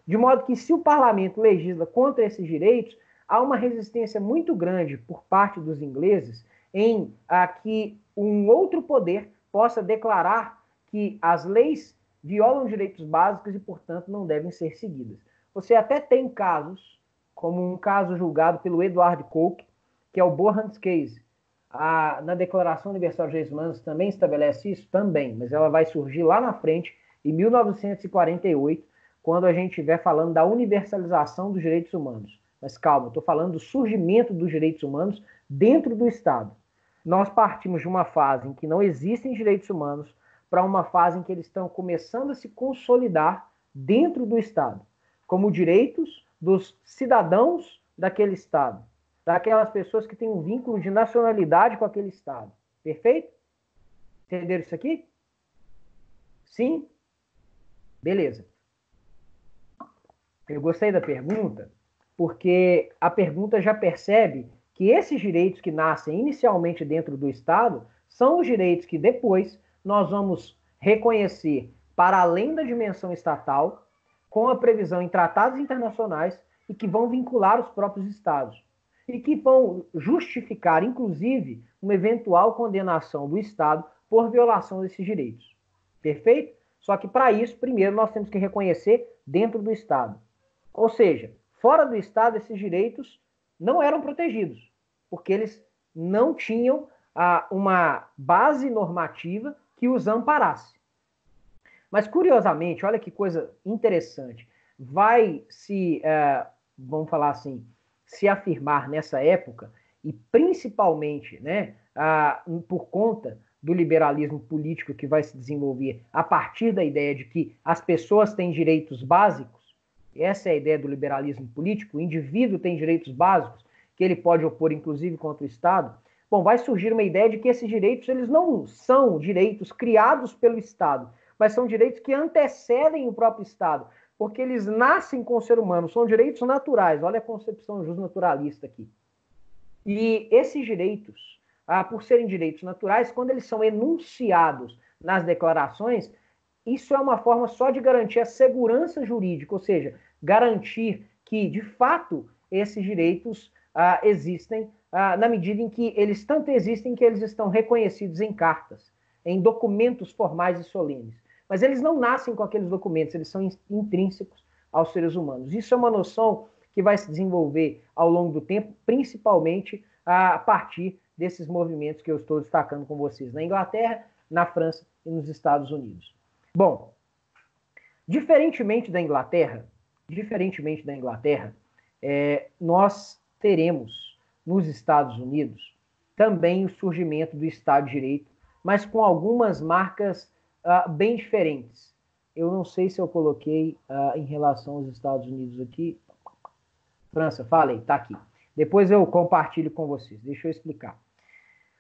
Speaker 1: De modo que se o parlamento legisla contra esses direitos, há uma resistência muito grande por parte dos ingleses em que um outro poder possa declarar que as leis violam direitos básicos e, portanto, não devem ser seguidas. Você até tem casos, como um caso julgado pelo Edward Coke, que é o Borrans Case. Na Declaração Universal dos Direitos Humanos também estabelece isso? Também, mas ela vai surgir lá na frente, em 1948, quando a gente estiver falando da universalização dos direitos humanos. Mas calma, estou falando do surgimento dos direitos humanos dentro do Estado. Nós partimos de uma fase em que não existem direitos humanos para uma fase em que eles estão começando a se consolidar dentro do Estado, como direitos dos cidadãos daquele Estado, daquelas pessoas que têm um vínculo de nacionalidade com aquele Estado. Perfeito? Entenderam isso aqui? Sim? Beleza. Eu gostei da pergunta, porque a pergunta já percebe que esses direitos que nascem inicialmente dentro do Estado são os direitos que depois nós vamos reconhecer para além da dimensão estatal, com a previsão em tratados internacionais e que vão vincular os próprios Estados. E que vão justificar, inclusive, uma eventual condenação do Estado por violação desses direitos. Perfeito? Só que, para isso, primeiro nós temos que reconhecer dentro do Estado. Ou seja, fora do Estado, esses direitos não eram protegidos, porque eles não tinham uma base normativa que os amparasse. Mas, curiosamente, olha que coisa interessante, vai se, vamos falar assim, se afirmar nessa época, e principalmente, né, por conta do liberalismo político que vai se desenvolver a partir da ideia de que as pessoas têm direitos básicos, essa é a ideia do liberalismo político, o indivíduo tem direitos básicos, que ele pode opor, inclusive, contra o Estado. Bom, vai surgir uma ideia de que esses direitos eles não são direitos criados pelo Estado, mas são direitos que antecedem o próprio Estado, porque eles nascem com o ser humano, são direitos naturais. Olha a concepção justnaturalista aqui. E esses direitos, por serem direitos naturais, quando eles são enunciados nas declarações, isso é uma forma só de garantir a segurança jurídica, ou seja, garantir que, de fato, esses direitos existem na medida em que eles tanto existem que eles estão reconhecidos em cartas, em documentos formais e solenes. Mas eles não nascem com aqueles documentos, eles são intrínsecos aos seres humanos. Isso é uma noção que vai se desenvolver ao longo do tempo, principalmente a partir desses movimentos que eu estou destacando com vocês na Inglaterra, na França e nos Estados Unidos. Bom, diferentemente da Inglaterra, nós teremos nos Estados Unidos também o surgimento do Estado de Direito, mas com algumas marcas bem diferentes. Eu não sei se eu coloquei em relação aos Estados Unidos aqui. França, falei, tá aqui. Depois eu compartilho com vocês, deixa eu explicar.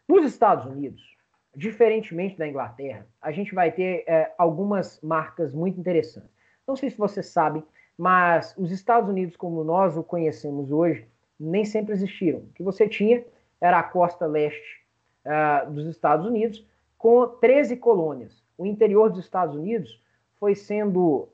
Speaker 1: Nos Estados Unidos, diferentemente da Inglaterra, a gente vai ter algumas marcas muito interessantes. Não sei se vocês sabem, mas os Estados Unidos, como nós o conhecemos hoje, nem sempre existiram. O que você tinha era a costa leste dos Estados Unidos, com 13 colônias. O interior dos Estados Unidos foi sendo,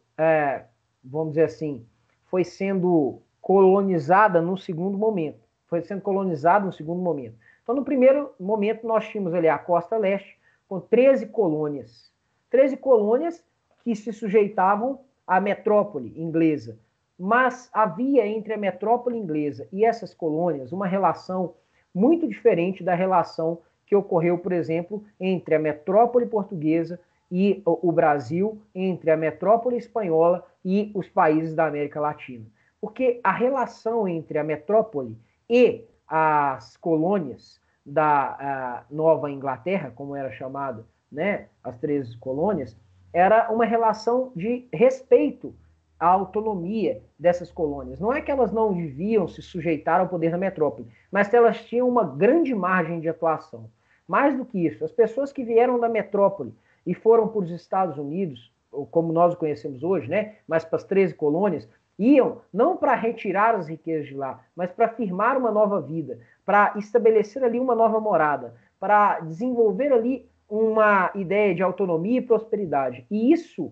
Speaker 1: vamos dizer assim, foi sendo colonizada no segundo momento. Foi sendo colonizado no segundo momento. Então, no primeiro momento, nós tínhamos ali a costa leste, com 13 colônias. 13 colônias que se sujeitavam à metrópole inglesa. Mas havia entre a metrópole inglesa e essas colônias uma relação muito diferente da relação que ocorreu, por exemplo, entre a metrópole portuguesa e o Brasil, entre a metrópole espanhola e os países da América Latina. Porque a relação entre a metrópole e as colônias da Nova Inglaterra, como era chamada, né, as 13 colônias, era uma relação de respeito à autonomia dessas colônias. Não é que elas não deviam se sujeitar ao poder da metrópole, mas que elas tinham uma grande margem de atuação. Mais do que isso, as pessoas que vieram da metrópole e foram para os Estados Unidos, como nós o conhecemos hoje, né, mas para as 13 colônias, iam não para retirar as riquezas de lá, mas para firmar uma nova vida, para estabelecer ali uma nova morada, para desenvolver ali uma ideia de autonomia e prosperidade. E isso,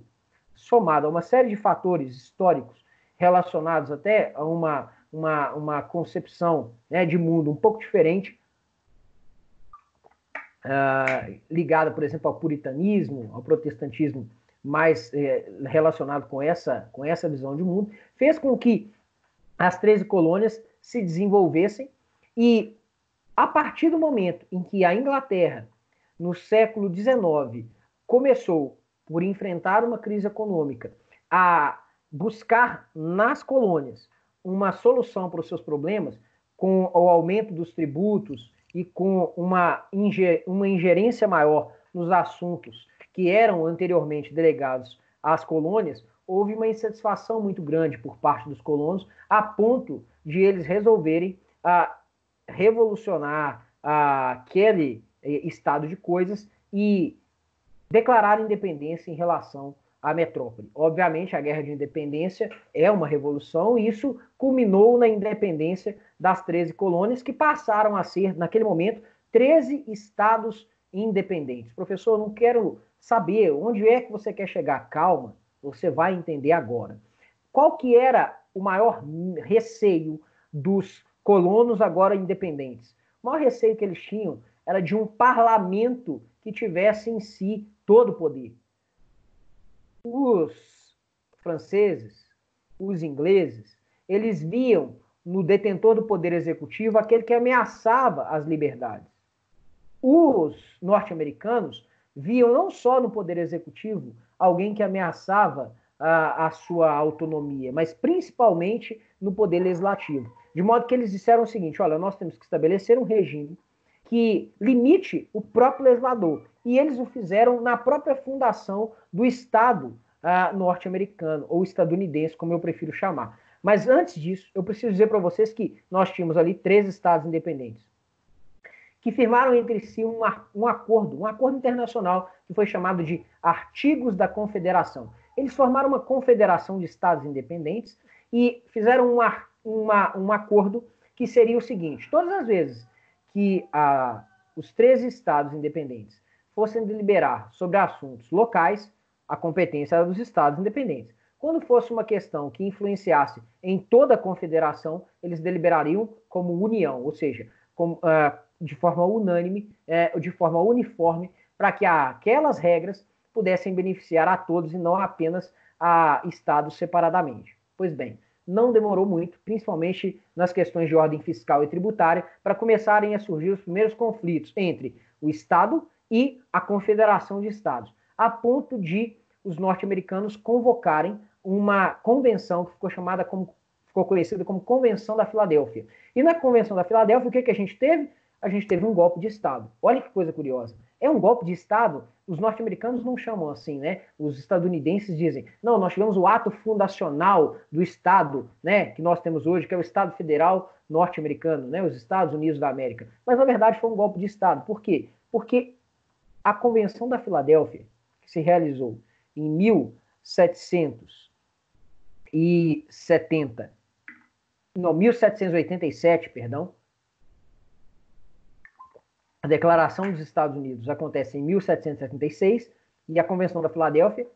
Speaker 1: somado a uma série de fatores históricos relacionados até a uma uma concepção, né, de mundo um pouco diferente, ligada, por exemplo, ao puritanismo, ao protestantismo, mais relacionado com essa visão de mundo, fez com que as 13 colônias se desenvolvessem e, a partir do momento em que a Inglaterra, no século XIX, começou, por enfrentar uma crise econômica, a buscar nas colônias uma solução para os seus problemas, com o aumento dos tributos e com uma ingerência maior nos assuntos que eram anteriormente delegados às colônias, houve uma insatisfação muito grande por parte dos colonos, a ponto de eles resolverem revolucionar aquele estado de coisas e declarar independência em relação à metrópole. Obviamente, a Guerra de Independência é uma revolução e isso culminou na independência das 13 colônias, que passaram a ser, naquele momento, 13 estados independentes. Professor, eu não quero saber onde é que você quer chegar. Calma, você vai entender agora. Qual que era o maior receio dos colonos agora independentes? O maior receio que eles tinham era de um parlamento que tivesse em si todo o poder. Os franceses, os ingleses, eles viam no detentor do poder executivo aquele que ameaçava as liberdades. Os norte-americanos viam não só no poder executivo alguém que ameaçava a sua autonomia, mas principalmente no poder legislativo. De modo que eles disseram o seguinte: olha, nós temos que estabelecer um regime que limite o próprio legislador. E eles o fizeram na própria fundação do Estado norte-americano, ou estadunidense, como eu prefiro chamar. Mas antes disso, eu preciso dizer para vocês que nós tínhamos ali 3 estados independentes, que firmaram entre si um acordo internacional, que foi chamado de Artigos da Confederação. Eles formaram uma confederação de estados independentes e fizeram um acordo que seria o seguinte: todas as vezes que os 13 estados independentes fossem deliberar sobre assuntos locais, a competência era dos estados independentes. Quando fosse uma questão que influenciasse em toda a confederação, eles deliberariam como união, ou seja, de forma unânime, de forma uniforme, para que aquelas regras pudessem beneficiar a todos e não apenas a estados separadamente. Pois bem, não demorou muito, principalmente nas questões de ordem fiscal e tributária, para começarem a surgir os primeiros conflitos entre o Estado e a Confederação de Estados, a ponto de os norte-americanos convocarem uma convenção que ficou conhecida como Convenção da Filadélfia. E na Convenção da Filadélfia, o que a gente teve? A gente teve um golpe de Estado. Olha que coisa curiosa. É um golpe de Estado? Os norte-americanos não chamam assim, né? Os estadunidenses dizem: não, nós tivemos o ato fundacional do Estado, né, que nós temos hoje, que é o Estado Federal norte-americano, né, os Estados Unidos da América. Mas, na verdade, foi um golpe de Estado. Por quê? Porque a Convenção da Filadélfia, que se realizou em 1787, perdão. A Declaração dos Estados Unidos acontece em 1776 e a Convenção da Filadélfia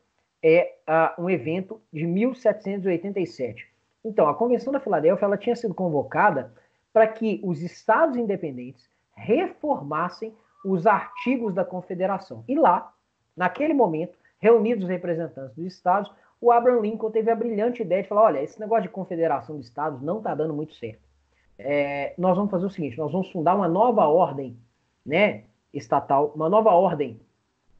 Speaker 1: é um evento de 1787. Então, a Convenção da Filadélfia ela tinha sido convocada para que os estados independentes reformassem os artigos da Confederação. E lá, naquele momento, reunidos os representantes dos estados, o Abraham Lincoln teve a brilhante ideia de falar: olha, esse negócio de confederação de estados não está dando muito certo. Nós vamos fazer o seguinte: nós vamos fundar uma nova ordem, né, estatal, uma nova ordem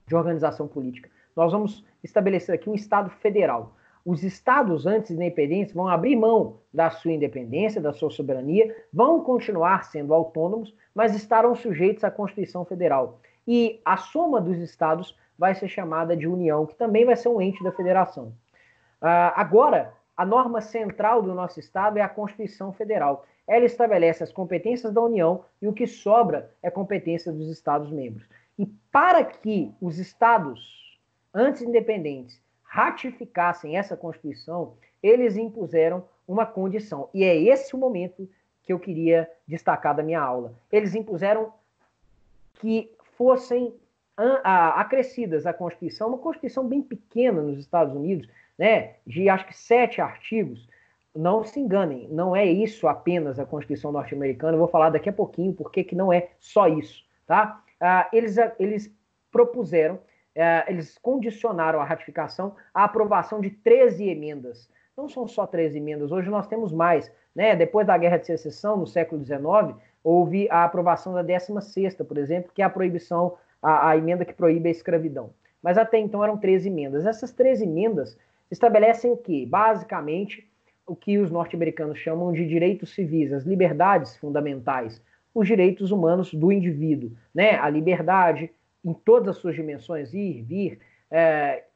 Speaker 1: de organização política. Nós vamos estabelecer aqui um Estado federal. Os estados antes independentes vão abrir mão da sua independência, da sua soberania, vão continuar sendo autônomos, mas estarão sujeitos à Constituição Federal. E a soma dos estados vai ser chamada de União, que também vai ser um ente da federação. Agora, a norma central do nosso Estado é a Constituição Federal. Ela estabelece as competências da União e o que sobra é competência dos Estados-membros. E para que os Estados, antes independentes, ratificassem essa Constituição, eles impuseram uma condição. E é esse o momento que eu queria destacar da minha aula. Eles impuseram que fossem acrescidas à Constituição, uma Constituição bem pequena nos Estados Unidos, né, de acho que 7 artigos, não se enganem, não é isso apenas a Constituição norte-americana. Eu vou falar daqui a pouquinho porque que não é só isso, tá? Eles propuseram, eles condicionaram a ratificação à aprovação de 13 emendas. Não são só 13 emendas, hoje nós temos mais, né? Depois da Guerra de Secessão, no século XIX, houve a aprovação da 16ª, por exemplo, que é a proibição, a emenda que proíbe a escravidão. Mas até então eram 13 emendas. Essas 13 emendas estabelecem o quê? Basicamente, o que os norte-americanos chamam de direitos civis, as liberdades fundamentais, os direitos humanos do indivíduo, né? A liberdade em todas as suas dimensões, ir, vir,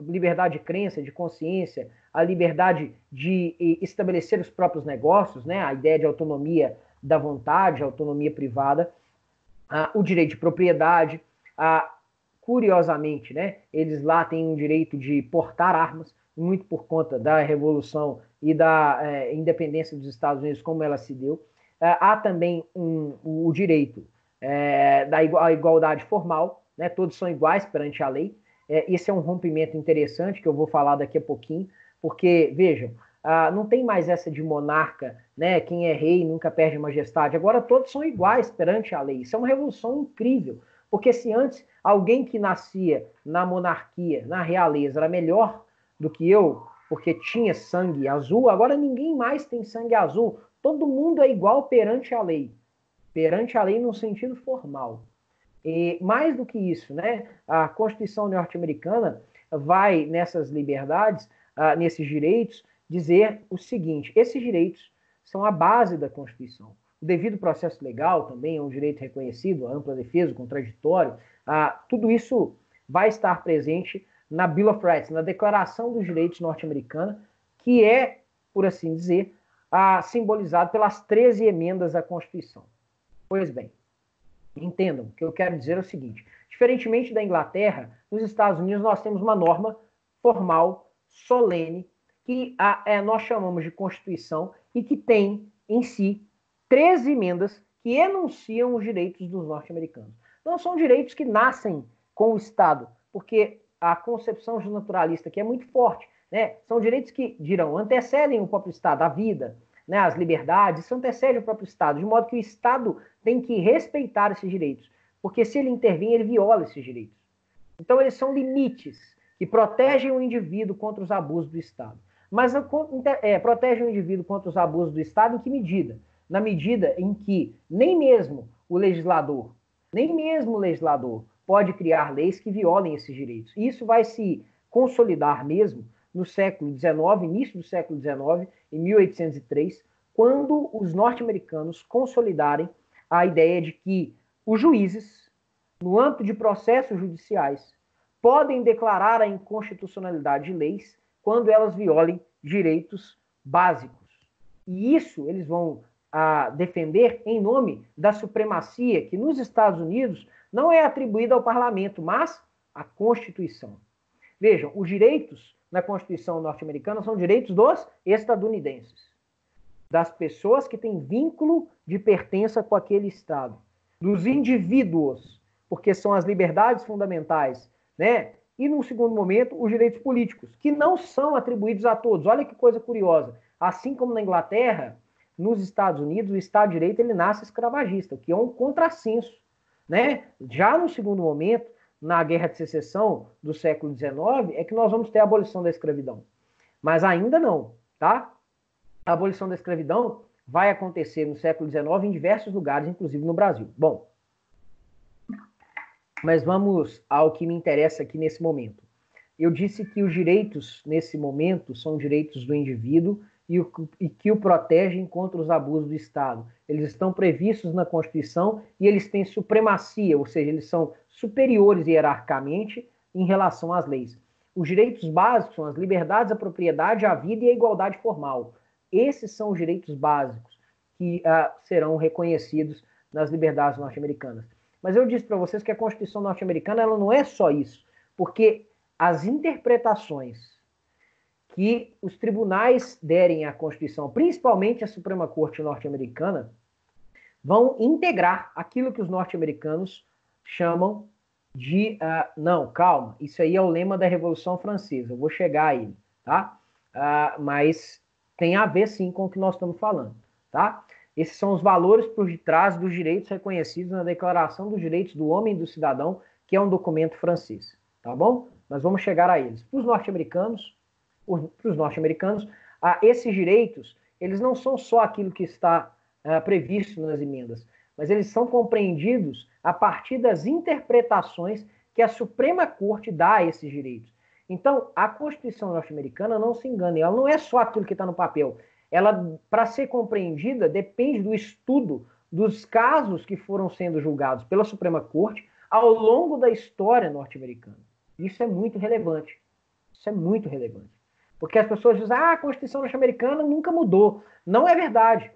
Speaker 1: liberdade de crença, de consciência, a liberdade de estabelecer os próprios negócios, né? A ideia de autonomia da vontade, autonomia privada, o direito de propriedade, curiosamente, né? Eles lá têm um direito de portar armas, muito por conta da Revolução e da independência dos Estados Unidos, como ela se deu. Há também o direito da igualdade formal, né? Todos são iguais perante a lei. Esse é um rompimento interessante que eu vou falar daqui a pouquinho, porque, vejam, não tem mais essa de monarca, né? Quem é rei nunca perde majestade. Agora todos são iguais perante a lei. Isso é uma revolução incrível, porque se antes alguém que nascia na monarquia, na realeza, era melhor do que eu, porque tinha sangue azul, agora ninguém mais tem sangue azul. Todo mundo é igual perante a lei. Perante a lei no sentido formal. E mais do que isso, né? A Constituição norte-americana vai nessas liberdades, nesses direitos, dizer o seguinte: esses direitos são a base da Constituição. O devido processo legal também é um direito reconhecido, a ampla defesa, o contraditório, tudo isso vai estar presente na Bill of Rights, na Declaração dos Direitos norte-americana, que é, por assim dizer, simbolizado pelas 13 emendas à Constituição. Pois bem, entendam, o que eu quero dizer é o seguinte: diferentemente da Inglaterra, nos Estados Unidos nós temos uma norma formal, solene, que nós chamamos de Constituição e que tem em si 13 emendas que enunciam os direitos dos norte-americanos. Não são direitos que nascem com o Estado, porque a concepção naturalista aqui é muito forte, né? São direitos que, dirão, antecedem o próprio Estado, a vida, né? As liberdades, isso antecede o próprio Estado, de modo que o Estado tem que respeitar esses direitos, porque se ele intervém, ele viola esses direitos. Então, eles são limites que protegem o indivíduo contra os abusos do Estado. Mas protegem o indivíduo contra os abusos do Estado em que medida? Na medida em que nem mesmo o legislador pode criar leis que violem esses direitos. E isso vai se consolidar mesmo no século XIX, início do século XIX, em 1803, quando os norte-americanos consolidarem a ideia de que os juízes, no âmbito de processos judiciais, podem declarar a inconstitucionalidade de leis quando elas violem direitos básicos. E isso eles vão defender em nome da supremacia que nos Estados Unidos não é atribuída ao parlamento, mas à Constituição. Vejam, os direitos na Constituição norte-americana são direitos dos estadunidenses, das pessoas que têm vínculo de pertença com aquele Estado, dos indivíduos, porque são as liberdades fundamentais, né? E, num segundo momento, os direitos políticos, que não são atribuídos a todos. Olha que coisa curiosa. Assim como na Inglaterra, nos Estados Unidos, o Estado de Direito ele nasce escravagista, o que é um contrassenso, né? Já no segundo momento, na Guerra de Secessão do século XIX, é que nós vamos ter a abolição da escravidão. Mas ainda não, tá? A abolição da escravidão vai acontecer no século XIX em diversos lugares, inclusive no Brasil. Bom, mas vamos ao que me interessa aqui nesse momento. Eu disse que os direitos, nesse momento, são direitos do indivíduo e que o protegem contra os abusos do Estado. Eles estão previstos na Constituição e eles têm supremacia, ou seja, eles são superiores hierarquicamente em relação às leis. Os direitos básicos são as liberdades, a propriedade, a vida e a igualdade formal. Esses são os direitos básicos que serão reconhecidos nas liberdades norte-americanas. Mas eu disse para vocês que a Constituição norte-americana ela não é só isso, porque as interpretações que os tribunais derem à Constituição, principalmente a Suprema Corte norte-americana, vão integrar aquilo que os norte-americanos chamam de... não, calma, isso aí é o lema da Revolução Francesa, eu vou chegar a ele, tá? Mas tem a ver sim com o que nós estamos falando, tá? Esses são os valores por detrás dos direitos reconhecidos na Declaração dos Direitos do Homem e do Cidadão, que é um documento francês, tá bom? Nós vamos chegar a eles. Para os norte-americanos, esses direitos, eles não são só aquilo que está previsto nas emendas, mas eles são compreendidos a partir das interpretações que a Suprema Corte dá a esses direitos. Então, a Constituição norte-americana, não se engane, ela não é só aquilo que está no papel. Ela, para ser compreendida, depende do estudo dos casos que foram sendo julgados pela Suprema Corte ao longo da história norte-americana. Isso é muito relevante. Isso é muito relevante. Porque as pessoas dizem, a Constituição norte-americana nunca mudou. Não é verdade.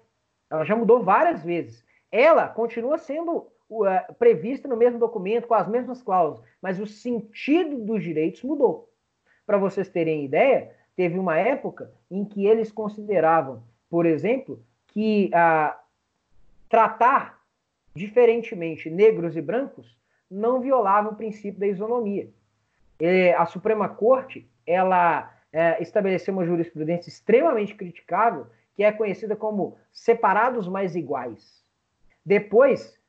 Speaker 1: Ela já mudou várias vezes. Ela continua sendo prevista no mesmo documento, com as mesmas cláusulas, mas o sentido dos direitos mudou. Para vocês terem ideia, teve uma época em que eles consideravam, por exemplo, que tratar diferentemente negros e brancos não violava o princípio da isonomia. A Suprema Corte, ela estabeleceu uma jurisprudência extremamente criticável, que é conhecida como separados mais iguais. Depois,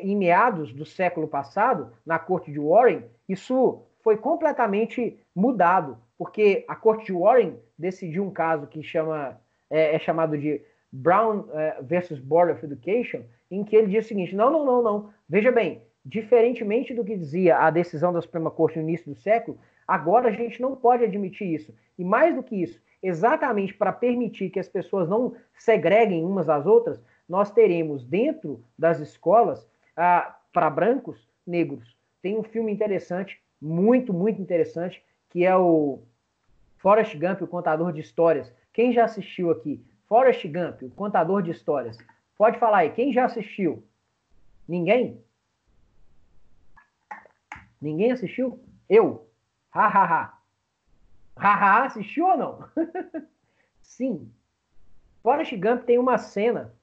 Speaker 1: em meados do século passado, na Corte de Warren, isso foi completamente mudado, porque a Corte de Warren decidiu um caso que é chamado de Brown versus Board of Education, em que ele diz o seguinte, não, veja bem, diferentemente do que dizia a decisão da Suprema Corte no início do século, agora a gente não pode admitir isso. E mais do que isso, exatamente para permitir que as pessoas não segreguem umas às outras, nós teremos dentro das escolas, para brancos, negros. Tem um filme interessante, muito, muito interessante, que é o Forrest Gump, o Contador de Histórias. Quem já assistiu aqui? Forrest Gump, o Contador de Histórias. Pode falar aí, quem já assistiu? Ninguém? Ninguém assistiu? Eu? Assistiu ou não? Sim. Forrest Gump tem uma cena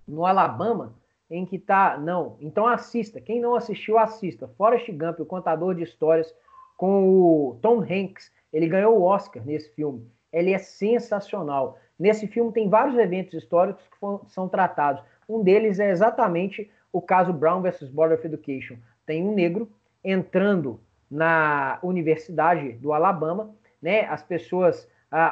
Speaker 1: no Alabama em que tá... Não, então assista. Quem não assistiu, assista. Forrest Gump, o Contador de Histórias, com o Tom Hanks. Ele ganhou o Oscar nesse filme. Ele é sensacional. Nesse filme tem vários eventos históricos que são tratados. Um deles é exatamente o caso Brown versus Board of Education. Tem um negro entrando na Universidade do Alabama, né? As pessoas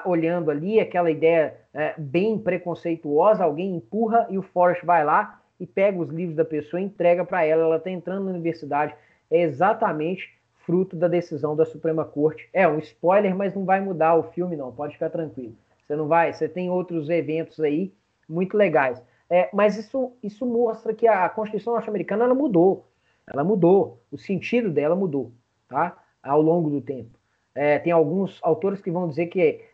Speaker 1: olhando ali, aquela ideia bem preconceituosa, alguém empurra e o Forrest vai lá e pega os livros da pessoa e entrega para ela. Ela está entrando na universidade. É exatamente fruto da decisão da Suprema Corte. É um spoiler, mas não vai mudar o filme, não. Pode ficar tranquilo. Você tem outros eventos aí muito legais. Mas isso mostra que a Constituição norte-americana ela mudou. Ela mudou. O sentido dela mudou, tá? Ao longo do tempo. Tem alguns autores que vão dizer que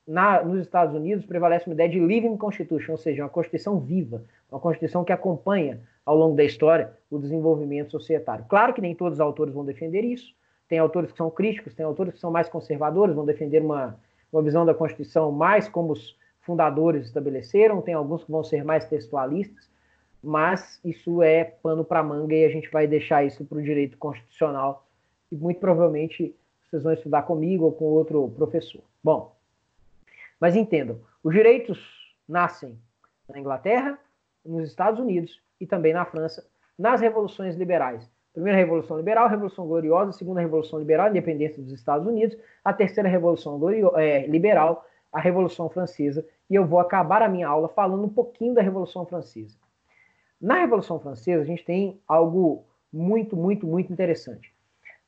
Speaker 1: nos Estados Unidos prevalece uma ideia de living constitution, ou seja, uma Constituição viva, uma Constituição que acompanha ao longo da história o desenvolvimento societário. Claro que nem todos os autores vão defender isso, tem autores que são críticos, tem autores que são mais conservadores, vão defender uma visão da Constituição mais como os fundadores estabeleceram, tem alguns que vão ser mais textualistas, mas isso é pano para manga e a gente vai deixar isso para o direito constitucional e muito provavelmente vocês vão estudar comigo ou com outro professor. Bom, mas entendam, os direitos nascem na Inglaterra, nos Estados Unidos e também na França, nas revoluções liberais. Primeira Revolução Liberal, Revolução Gloriosa, Segunda Revolução Liberal, Independência dos Estados Unidos, a Terceira Revolução Liberal, a Revolução Francesa, e eu vou acabar a minha aula falando um pouquinho da Revolução Francesa. Na Revolução Francesa, a gente tem algo muito, muito, muito interessante.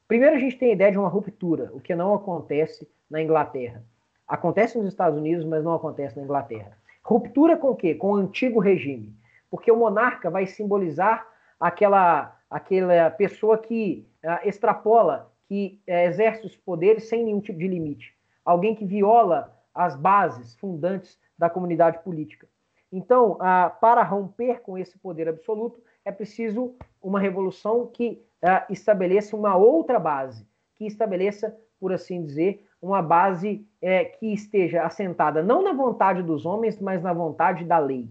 Speaker 1: Primeiro, a gente tem a ideia de uma ruptura, o que não acontece na Inglaterra. Acontece nos Estados Unidos, mas não acontece na Inglaterra. Ruptura com o quê? Com o antigo regime. Porque o monarca vai simbolizar aquela pessoa que extrapola, que exerce os poderes sem nenhum tipo de limite. Alguém que viola as bases fundantes da comunidade política. Então, para romper com esse poder absoluto, é preciso uma revolução que estabeleça uma outra base, que estabeleça, por assim dizer, uma base que esteja assentada não na vontade dos homens, mas na vontade da lei.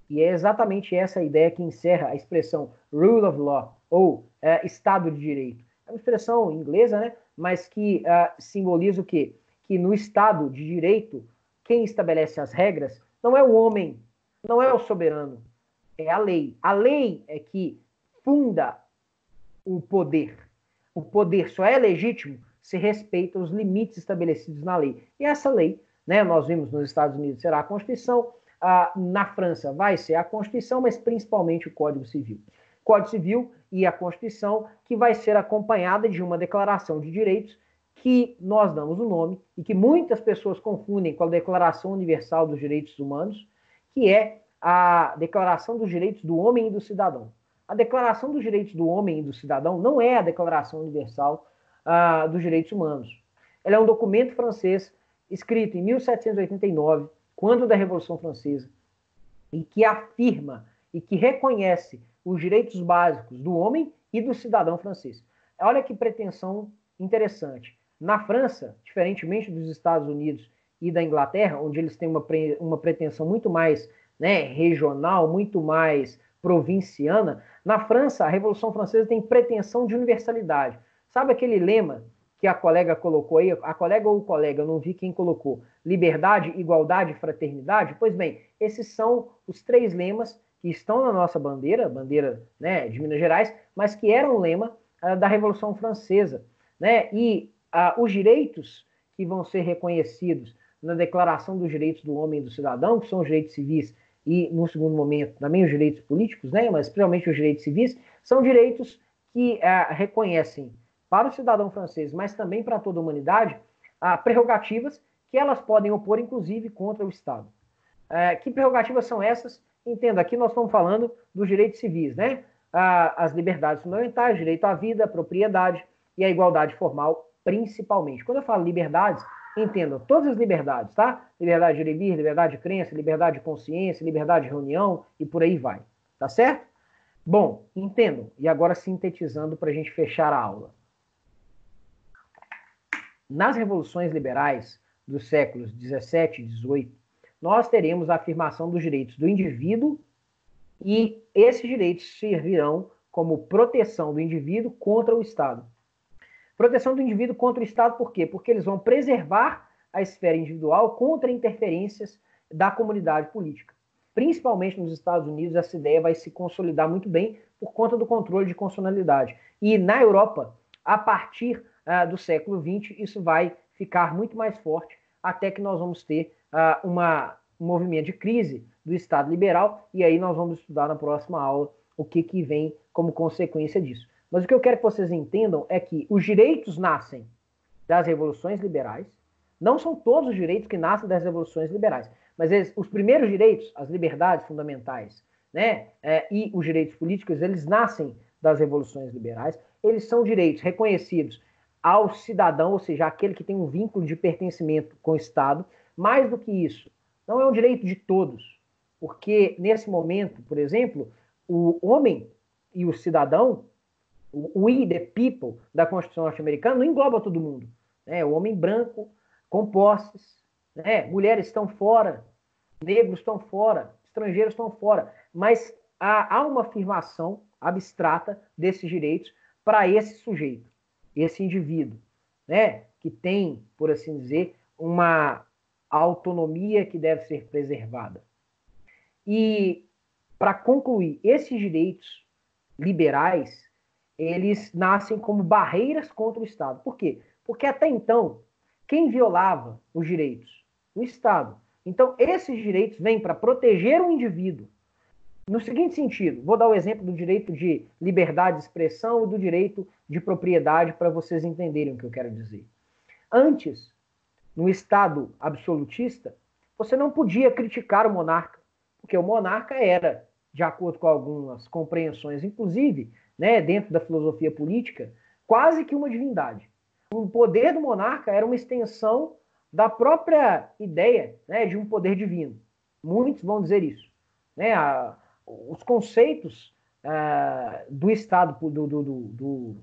Speaker 1: E é exatamente essa a ideia que encerra a expressão rule of law, ou Estado de Direito. É uma expressão inglesa, né? Mas que simboliza o quê? Que no Estado de Direito, quem estabelece as regras não é o homem, não é o soberano, é a lei. A lei é que funda o poder. O poder só é legítimo se respeita os limites estabelecidos na lei. E essa lei, né, nós vimos nos Estados Unidos, será a Constituição, na França vai ser a Constituição, mas principalmente o Código Civil. Código Civil e a Constituição, que vai ser acompanhada de uma declaração de direitos que nós damos o nome e que muitas pessoas confundem com a Declaração Universal dos Direitos Humanos, que é a Declaração dos Direitos do Homem e do Cidadão. A Declaração dos Direitos do Homem e do Cidadão não é a Declaração Universal dos Direitos Humanos. Ela é um documento francês escrito em 1789, quando da Revolução Francesa, e que afirma e que reconhece os direitos básicos do homem e do cidadão francês. Olha que pretensão interessante. Na França, diferentemente dos Estados Unidos e da Inglaterra, onde eles têm uma pretensão muito mais, né, regional, muito mais provinciana, na França, a Revolução Francesa tem pretensão de universalidade. Sabe aquele lema que a colega colocou aí? A colega ou o colega, eu não vi quem colocou. Liberdade, igualdade e fraternidade? Pois bem, esses são os 3 lemas que estão na nossa bandeira, né, de Minas Gerais, mas que eram o lema da Revolução Francesa. Né? E os direitos que vão ser reconhecidos na Declaração dos Direitos do Homem e do Cidadão, que são os direitos civis e, no segundo momento, também os direitos políticos, né, mas principalmente os direitos civis, são direitos que reconhecem para o cidadão francês, mas também para toda a humanidade, prerrogativas que elas podem opor, inclusive, contra o Estado. Que prerrogativas são essas? Entenda, aqui nós estamos falando dos direitos civis, né? As liberdades fundamentais, direito à vida, à propriedade e à igualdade formal, principalmente. Quando eu falo liberdades, entendam, todas as liberdades, tá? Liberdade de ir e vir, liberdade de crença, liberdade de consciência, liberdade de reunião e por aí vai. Tá certo? Bom, entendam. E agora sintetizando para a gente fechar a aula. Nas revoluções liberais dos séculos 17 e 18, nós teremos a afirmação dos direitos do indivíduo e esses direitos servirão como proteção do indivíduo contra o Estado. Proteção do indivíduo contra o Estado por quê? Porque eles vão preservar a esfera individual contra interferências da comunidade política. Principalmente nos Estados Unidos, essa ideia vai se consolidar muito bem por conta do controle de constitucionalidade. E na Europa, a partir do século XX, isso vai ficar muito mais forte, até que nós vamos ter um movimento de crise do Estado liberal, e aí nós vamos estudar na próxima aula o que vem como consequência disso. Mas o que eu quero que vocês entendam é que os direitos nascem das revoluções liberais, não são todos os direitos que nascem das revoluções liberais, mas os primeiros direitos, as liberdades fundamentais, né, e os direitos políticos, eles nascem das revoluções liberais, eles são direitos reconhecidos ao cidadão, ou seja, aquele que tem um vínculo de pertencimento com o Estado. Mais do que isso, não é um direito de todos, porque nesse momento, por exemplo, o homem e o cidadão, o we, the people, da Constituição norte-americana, não engloba todo mundo. Né? O homem branco, com posses, né? Mulheres estão fora, negros estão fora, estrangeiros estão fora, mas há uma afirmação abstrata desses direitos para esse sujeito, esse indivíduo, né? Que tem, por assim dizer, uma autonomia que deve ser preservada. E, para concluir, esses direitos liberais, eles nascem como barreiras contra o Estado. Por quê? Porque até então, quem violava os direitos? O Estado. Então, esses direitos vêm para proteger o indivíduo. No seguinte sentido, vou dar o exemplo do direito de liberdade de expressão e do direito de propriedade para vocês entenderem o que eu quero dizer. Antes, no Estado absolutista, você não podia criticar o monarca, porque o monarca era, de acordo com algumas compreensões, inclusive, né, dentro da filosofia política, quase que uma divindade. O poder do monarca era uma extensão da própria ideia, né, de um poder divino. Muitos vão dizer isso. Né? Os conceitos do Estado do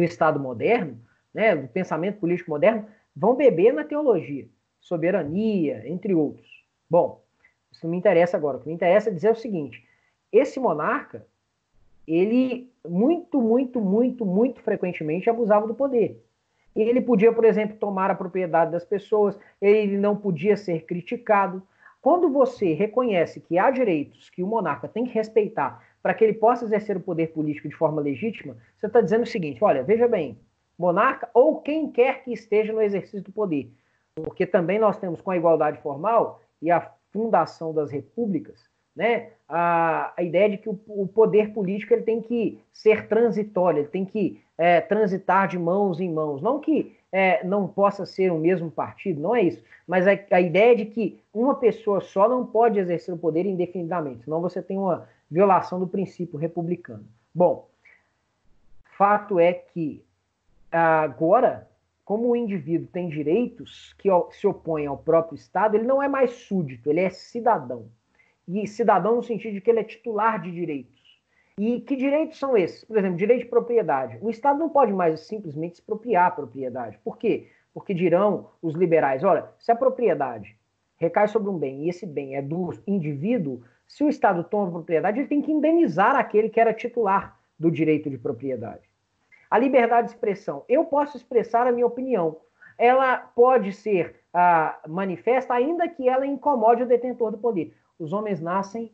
Speaker 1: Estado moderno, né, do pensamento político moderno, vão beber na teologia, soberania, entre outros. Bom, isso não me interessa agora. O que me interessa é dizer o seguinte: esse monarca, ele muito frequentemente abusava do poder. Ele podia, por exemplo, tomar a propriedade das pessoas, ele não podia ser criticado. Quando você reconhece que há direitos que o monarca tem que respeitar para que ele possa exercer o poder político de forma legítima, você está dizendo o seguinte: olha, veja bem, monarca ou quem quer que esteja no exercício do poder, porque também nós temos com a igualdade formal e a fundação das repúblicas, né, a ideia de que o poder político ele tem que ser transitório, ele tem que transitar de mãos em mãos. Não que não possa ser o mesmo partido, não é isso. Mas a ideia de que uma pessoa só não pode exercer o poder indefinidamente, senão você tem uma violação do princípio republicano. Bom, fato é que agora, como o indivíduo tem direitos que se opõem ao próprio Estado, ele não é mais súdito, ele é cidadão. E cidadão no sentido de que ele é titular de direitos. E que direitos são esses? Por exemplo, direito de propriedade. O Estado não pode mais simplesmente expropriar a propriedade. Por quê? Porque dirão os liberais, olha, se a propriedade recai sobre um bem e esse bem é do indivíduo, se o Estado toma a propriedade, ele tem que indenizar aquele que era titular do direito de propriedade. A liberdade de expressão. Eu posso expressar a minha opinião. Ela pode ser manifesta, ainda que ela incomode o detentor do poder. Os homens nascem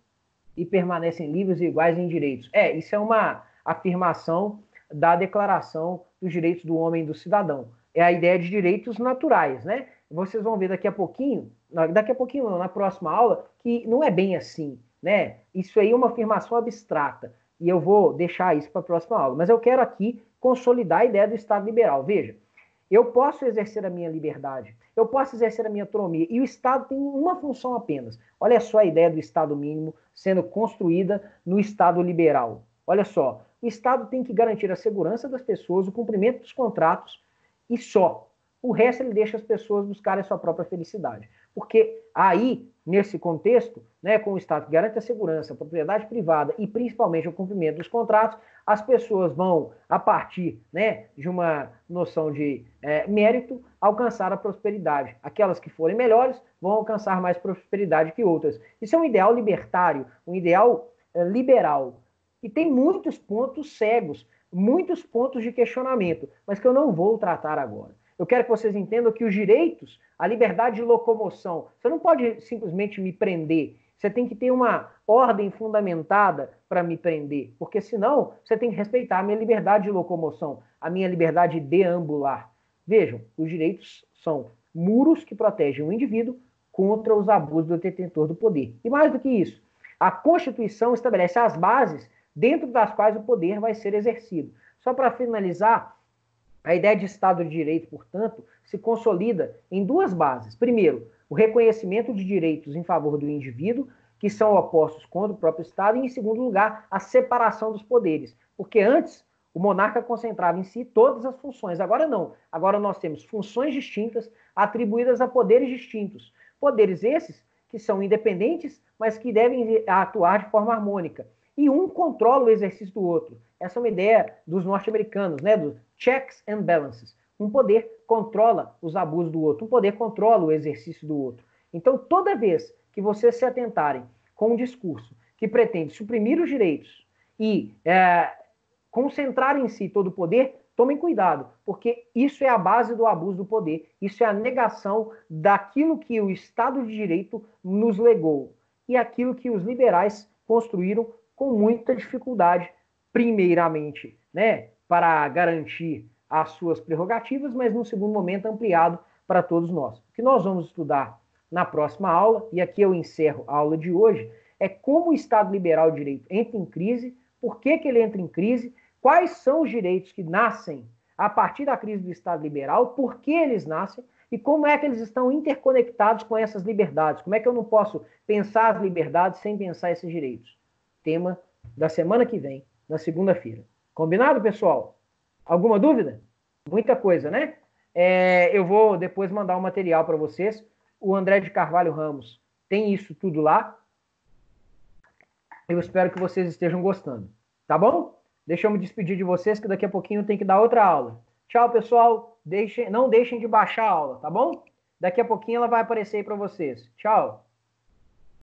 Speaker 1: e permanecem livres e iguais em direitos. Isso é uma afirmação da Declaração dos Direitos do Homem e do Cidadão. É a ideia de direitos naturais, né? Vocês vão ver daqui a pouquinho não, na próxima aula, que não é bem assim, né? Isso aí é uma afirmação abstrata. E eu vou deixar isso para a próxima aula. Mas eu quero aqui consolidar a ideia do Estado liberal. Veja, eu posso exercer a minha liberdade, eu posso exercer a minha autonomia, e o Estado tem uma função apenas. Olha só a ideia do Estado mínimo sendo construída no Estado liberal. Olha só, o Estado tem que garantir a segurança das pessoas, o cumprimento dos contratos e só. O resto ele deixa as pessoas buscarem a sua própria felicidade. Porque aí, nesse contexto, né, com o Estado que garante a segurança, a propriedade privada e principalmente o cumprimento dos contratos, as pessoas vão, a partir, né, de uma noção de mérito, alcançar a prosperidade. Aquelas que forem melhores vão alcançar mais prosperidade que outras. Isso é um ideal libertário, um ideal liberal. E tem muitos pontos cegos, muitos pontos de questionamento, mas que eu não vou tratar agora. Eu quero que vocês entendam que os direitos, a liberdade de locomoção, você não pode simplesmente me prender. Você tem que ter uma ordem fundamentada para me prender, porque senão você tem que respeitar a minha liberdade de locomoção, a minha liberdade de deambular. Vejam, os direitos são muros que protegem o indivíduo contra os abusos do detentor do poder. E mais do que isso, a Constituição estabelece as bases dentro das quais o poder vai ser exercido. Só para finalizar, a ideia de Estado de Direito, portanto, se consolida em duas bases. Primeiro, o reconhecimento de direitos em favor do indivíduo, que são opostos contra o próprio Estado, e, em segundo lugar, a separação dos poderes. Porque antes, o monarca concentrava em si todas as funções. Agora não. Agora nós temos funções distintas atribuídas a poderes distintos. Poderes esses que são independentes, mas que devem atuar de forma harmônica. E um controla o exercício do outro. Essa é uma ideia dos norte-americanos, né? Dos checks and balances. Um poder controla os abusos do outro, um poder controla o exercício do outro. Então, toda vez que vocês se atentarem com um discurso que pretende suprimir os direitos e concentrar em si todo o poder, tomem cuidado, porque isso é a base do abuso do poder, isso é a negação daquilo que o Estado de Direito nos legou e aquilo que os liberais construíram com muita dificuldade, primeiramente, né, para garantir as suas prerrogativas, mas num segundo momento ampliado para todos nós. O que nós vamos estudar na próxima aula, e aqui eu encerro a aula de hoje, é como o Estado liberal de direito entra em crise, por que ele entra em crise, quais são os direitos que nascem a partir da crise do Estado liberal, por que eles nascem e como é que eles estão interconectados com essas liberdades. Como é que eu não posso pensar as liberdades sem pensar esses direitos? Tema da semana que vem, na segunda-feira. Combinado, pessoal? Alguma dúvida? Muita coisa, né? Eu vou depois mandar um material para vocês. O André de Carvalho Ramos tem isso tudo lá. Eu espero que vocês estejam gostando. Tá bom? Deixa eu me despedir de vocês, que daqui a pouquinho tem que dar outra aula. Tchau, pessoal. Não deixem de baixar a aula, tá bom? Daqui a pouquinho ela vai aparecer aí para vocês. Tchau.